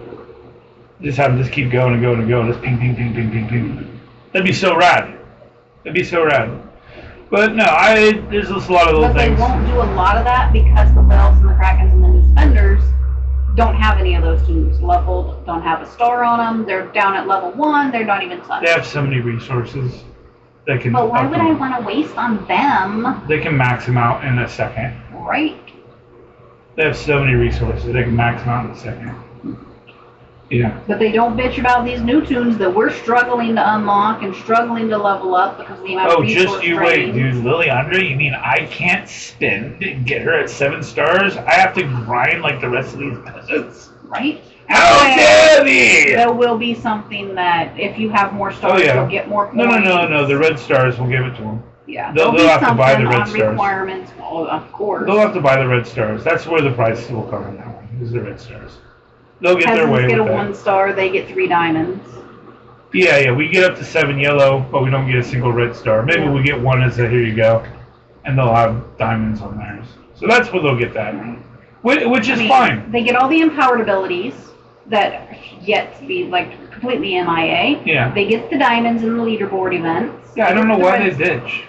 Just have them just keep going and going and going. Just ping, ping, ping, ping, ping, ping. That'd be so rad. That'd be so rad. But no, there's just a lot of little things. But they won't do a lot of that because the Whales and the Krakens and the new spenders don't have any of those tunes leveled, don't have a star on them. They're down at level 1. They're not even touched. They have so many resources. They can. But why would I want to waste on them? They can max them out in a second. Right. They have so many resources. They can max them out in a second. Yeah. But they don't bitch about these new tunes that we're struggling to unlock and struggling to level up because of the amount of resource just you wait, dude. Liliandra, you mean I can't spend and get her at 7 stars? I have to grind like the rest of these peasants? Right? How dare thee! There will be something that if you have more stars, you'll get more points. No. The red stars will give it to them. Yeah. They'll have to buy the red stars. Requirements, well, of course. They'll have to buy the red stars. That's where the prices will come in that one, is the red stars. They'll get their way with that. Peasants get a 1 star, they get 3 diamonds. Yeah, we get up to 7 yellow, but we don't get a single red star. Maybe we get one as a here you go, and they'll have diamonds on theirs. So that's where they'll get that, which is fine. They get all the empowered abilities that are yet to be like completely MIA. Yeah. They get the diamonds in the leaderboard events. Yeah, I don't know why they ditch.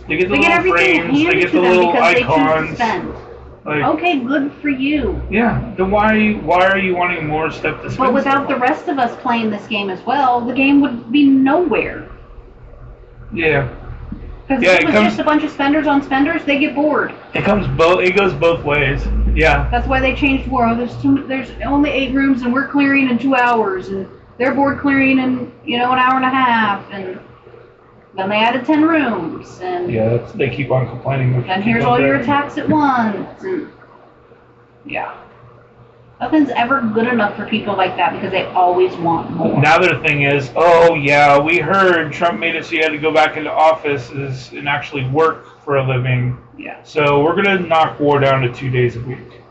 They get the little frames, they get the little icons. Like, okay, good for you. Yeah, then why are you wanting more stuff to spend? But without the rest of us playing this game as well, the game would be nowhere. Yeah. Because if it was just a bunch of spenders on spenders, they get bored. It goes both ways. Yeah. That's why they changed war. There's only 8 rooms and we're clearing in 2 hours, and they're bored clearing in an hour and a half, and then they added 10 rooms, and they keep on complaining. And here's all your attacks at once, and nothing's ever good enough for people like that because they always want more. Now their thing is, we heard Trump made it so you had to go back into offices and actually work for a living. Yeah. So we're gonna knock war down to 2 days a week.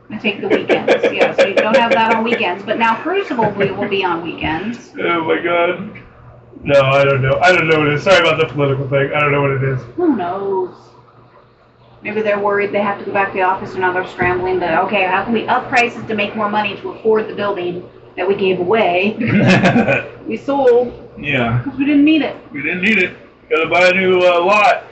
And take the weekends. So you don't have that on weekends. But now Crucible will be on weekends. Oh my God. No, I don't know. I don't know what it is. Sorry about the political thing. I don't know what it is. Who knows? Maybe they're worried they have to go back to the office, and now they're scrambling to, okay, how can we up prices to make more money to afford the building that we gave away? We sold. Yeah. Because we didn't need it. We didn't need it. Gotta buy a new lot.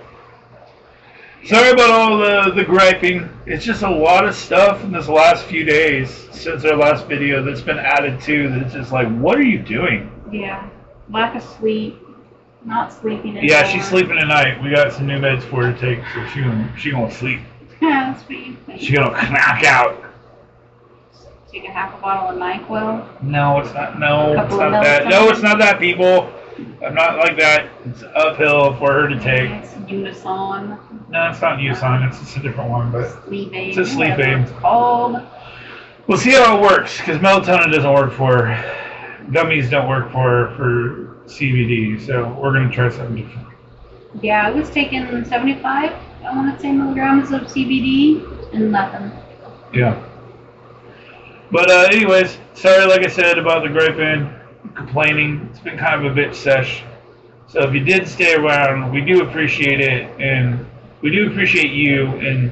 Sorry about all the griping. It's just a lot of stuff in this last few days since our last video that's been added to that's just like, what are you doing? Yeah. Lack of sleep. Not sleeping anymore. Yeah, she's sleeping at night. We got some new meds for her to take, so she gonna sleep. Yeah, that's what you think. She's gonna knock out. Take a half a bottle of NyQuil. No, it's not. No, it's not that. No, it's not that, people. I'm not like that. It's uphill for her to take. It's Unison. No, it's not Unison. It's a different one, but sleep aid. It's a sleep aid. It's called. We'll see how it works, because melatonin doesn't work for her. Gummies don't work for CBD, so we're going to try something different. Yeah, I was taking 75, I want to say, milligrams of CBD, and nothing. Yeah. But anyways, sorry, like I said, about the griping, complaining. It's been kind of a bitch sesh. So if you did stay around, we do appreciate it, and we do appreciate you, and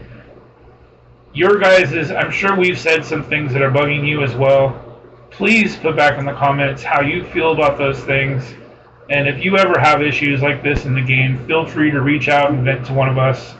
your guys', I'm sure we've said some things that are bugging you as well. Please put back in the comments how you feel about those things. And if you ever have issues like this in the game, feel free to reach out and vent to one of us.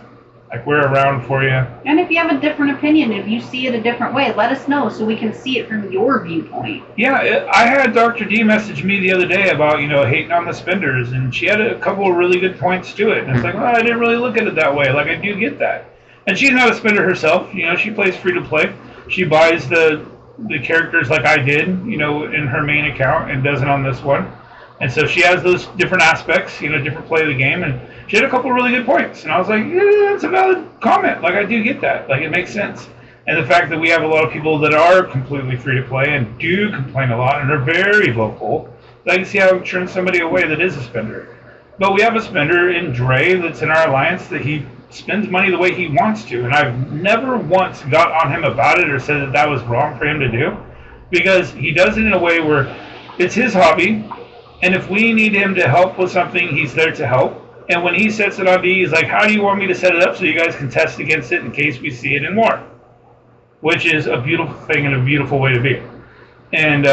Like, we're around for you. And if you have a different opinion, if you see it a different way, let us know so we can see it from your viewpoint. Yeah, I had Dr. D message me the other day about, hating on the spenders, and she had a couple of really good points to it. And it's like, well, I didn't really look at it that way. Like, I do get that. And she's not a spender herself. She plays free to play. She buys the characters like I did, in her main account, and does it on this one. And so she has those different aspects, different play of the game, and she had a couple of really good points. And I was like, yeah, that's a valid comment. Like, I do get that. Like, it makes sense. And the fact that we have a lot of people that are completely free to play and do complain a lot and are very vocal, I can see how it turns somebody away that is a spender. But we have a spender in Dre that's in our alliance that he spends money the way he wants to, and I've never once got on him about it or said that was wrong for him to do, because he does it in a way where it's his hobby, and if we need him to help with something, he's there to help. And when he sets it on D, he's like, how do you want me to set it up so you guys can test against it in case we see it in more? Which is a beautiful thing and a beautiful way to be. And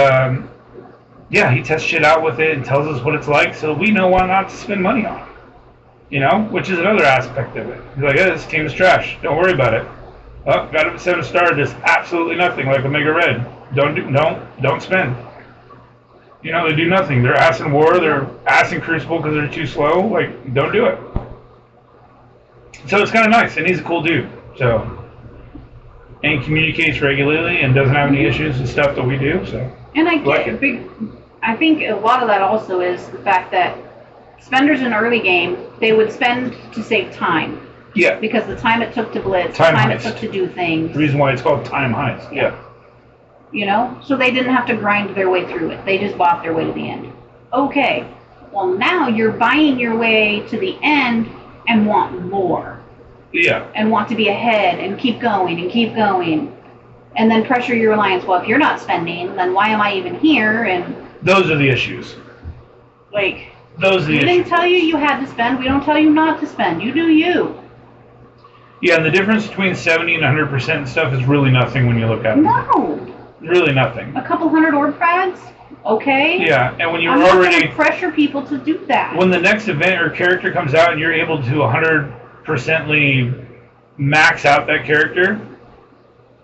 he tests shit out with it and tells us what it's like so we know why not to spend money on it. Which is another aspect of it. He's like, this team is trash. Don't worry about it. Oh, got him at 7-star. Does absolutely nothing. Like Omega Red. Don't spend. You know, they do nothing. They're ass in War. They're ass in Crucible because they're too slow. Like, don't do it. So it's kind of nice, and he's a cool dude. So, and he communicates regularly and doesn't have any issues with stuff that we do. So, and I think a lot of that also is the fact that spenders in early game, they would spend to save time. Yeah. Because the time it took to blitz, the time it took to do things. The reason why it's called time heist. Yeah. You know, so they didn't have to grind their way through it. They just bought their way to the end. Okay. Well, now you're buying your way to the end and want more. Yeah. And want to be ahead and keep going and keep going. And then pressure your alliance. Well, if you're not spending, then why am I even here? And those are the issues. Like, those are the we issues. didn't tell you you had to spend. We don't tell you not to spend. You do you. Yeah, and the difference between 70 and 100% stuff is really nothing when you look at it. No. Really nothing. A couple hundred orb frags? Okay. Yeah, and when you're I'm already... not going to pressure people to do that. When the next event or character comes out and you're able to 100%ly max out that character,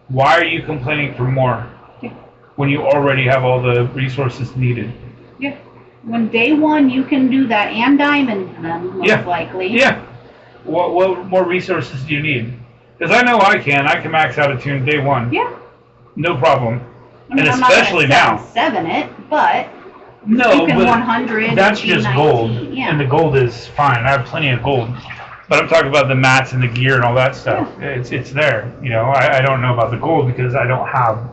why are you complaining for more? Yeah. When you already have all the resources needed? Yeah. When day one you can do that and diamond them, most likely. Yeah. What more resources do you need? Because I know I can max out a tune day one. Yeah. No problem. I mean, and I'm especially not now. 7 it, but no, you can but 100. That's just 90, gold, yeah. and the gold is fine. I have plenty of gold, but I'm talking about the mats and the gear and all that stuff. Yeah. It's there. You know, I don't know about the gold because I don't have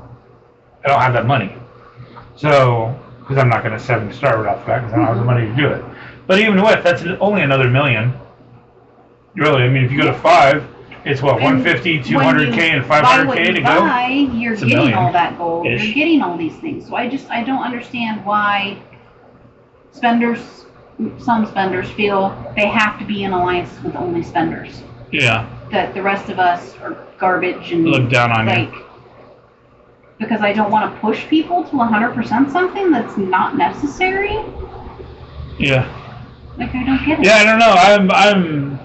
that money. So because I'm not going to 7-star right off the bat because I don't have the money to do it. But even with that's only another million. Really, I mean, if you go to 5. It's what, 150, 200K, and 500K to go? You're getting all that gold. You're getting all these things. So I don't understand why some spenders feel they have to be in alliances with only spenders. Yeah. That the rest of us are garbage and look down on you. Because I don't want to push people to 100% something that's not necessary. Yeah. Like, I don't get it. Yeah, I don't know. I'm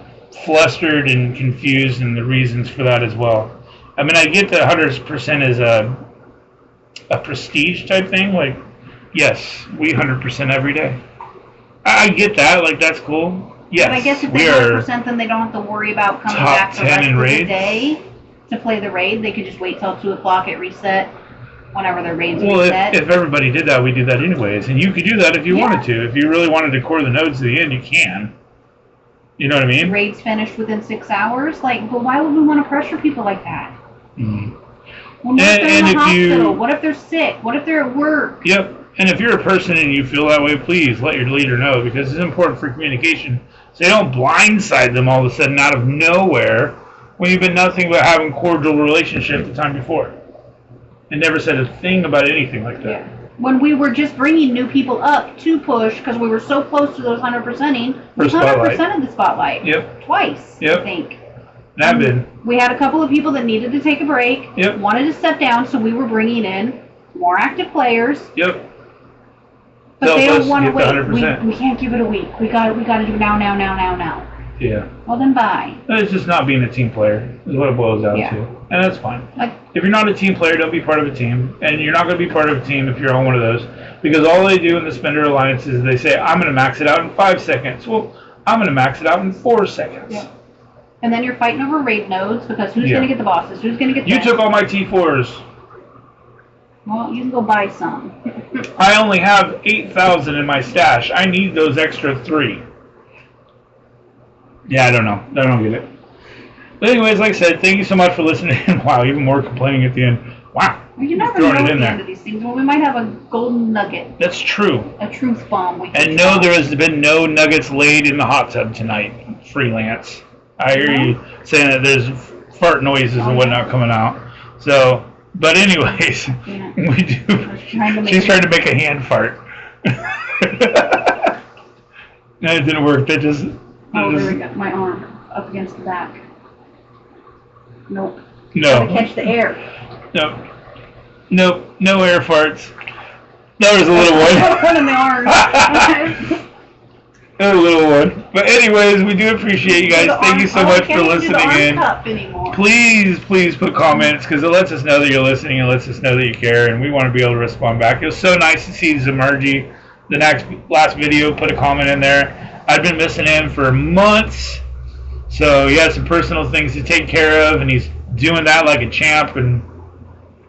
flustered and confused in the reasons for that as well. I mean, I get that 100% is a prestige type thing. Like, yes, we 100% every day. I get that. Like, that's cool. Yes, but I guess if they 100%, then they don't have to worry about coming back the rest of the day to play the raid. They could just wait till 2 o'clock at reset whenever their raids reset. If everybody did that, we do that anyways. And you could do that if you wanted to. If you really wanted to core the nodes to the end, you can. You know what I mean? Raids finished within 6 hours. Like, but why would we want to pressure people like that? Mm. Well, what if they're in the hospital? What if they're sick? What if they're at work? Yep. And if you're a person and you feel that way, please let your leader know because it's important for communication. So you don't blindside them all of a sudden out of nowhere when you've been nothing but having cordial relationship the time before. And never said a thing about anything like that. Yeah. When we were just bringing new people up to push because we were so close to those 100%ing, we 100%ed the spotlight. Yep. Twice, yep. I think. We had a couple of people that needed to take a break, yep. wanted to step down, so we were bringing in more active players. Yep. But they don't want to wait. We can't give it a week. We got to do it now. Yeah. Well, then bye. It's just not being a team player is what it boils down to. And that's fine. If you're not a team player, don't be part of a team. And you're not going to be part of a team if you're on one of those. Because all they do in the Spender Alliance is they say, I'm going to max it out in 5 seconds. Well, I'm going to max it out in 4 seconds. Yeah. And then you're fighting over raid nodes because who's going to get the bosses? Who's going to get You took all my T4s. Well, you can go buy some. I only have 8,000 in my stash. I need those extra 3. Yeah, I don't know. I don't get it. But anyways, like I said, thank you so much for listening. Wow, even more complaining at the end. Wow. Well, you never know at the end of these things. Well, we might have a golden nugget. That's true. A truth bomb. And no, there has been no nuggets laid in the hot tub tonight. Freelance. I hear you saying that there's fart noises and whatnot coming out. So, but anyways, we do. She's trying to make a hand fart. No, it didn't work. That just. Oh, there we go. My arm up against the back. Nope. No. Gotta catch the air. Nope. Nope. No air farts. There was a little one. One in the arm. A little one. But anyways, we do appreciate you guys. Thank you so much for listening in. please put comments because it lets us know that you're listening. It lets us know that you care, and we want to be able to respond back. It was so nice to see Zamergy, the last video, put a comment in there. I've been missing him for months, so he has some personal things to take care of, and he's doing that like a champ. And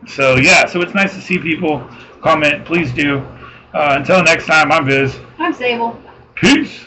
so yeah, so it's nice to see people comment. Please do. Until next time, I'm Viz. I'm Sable. Peace.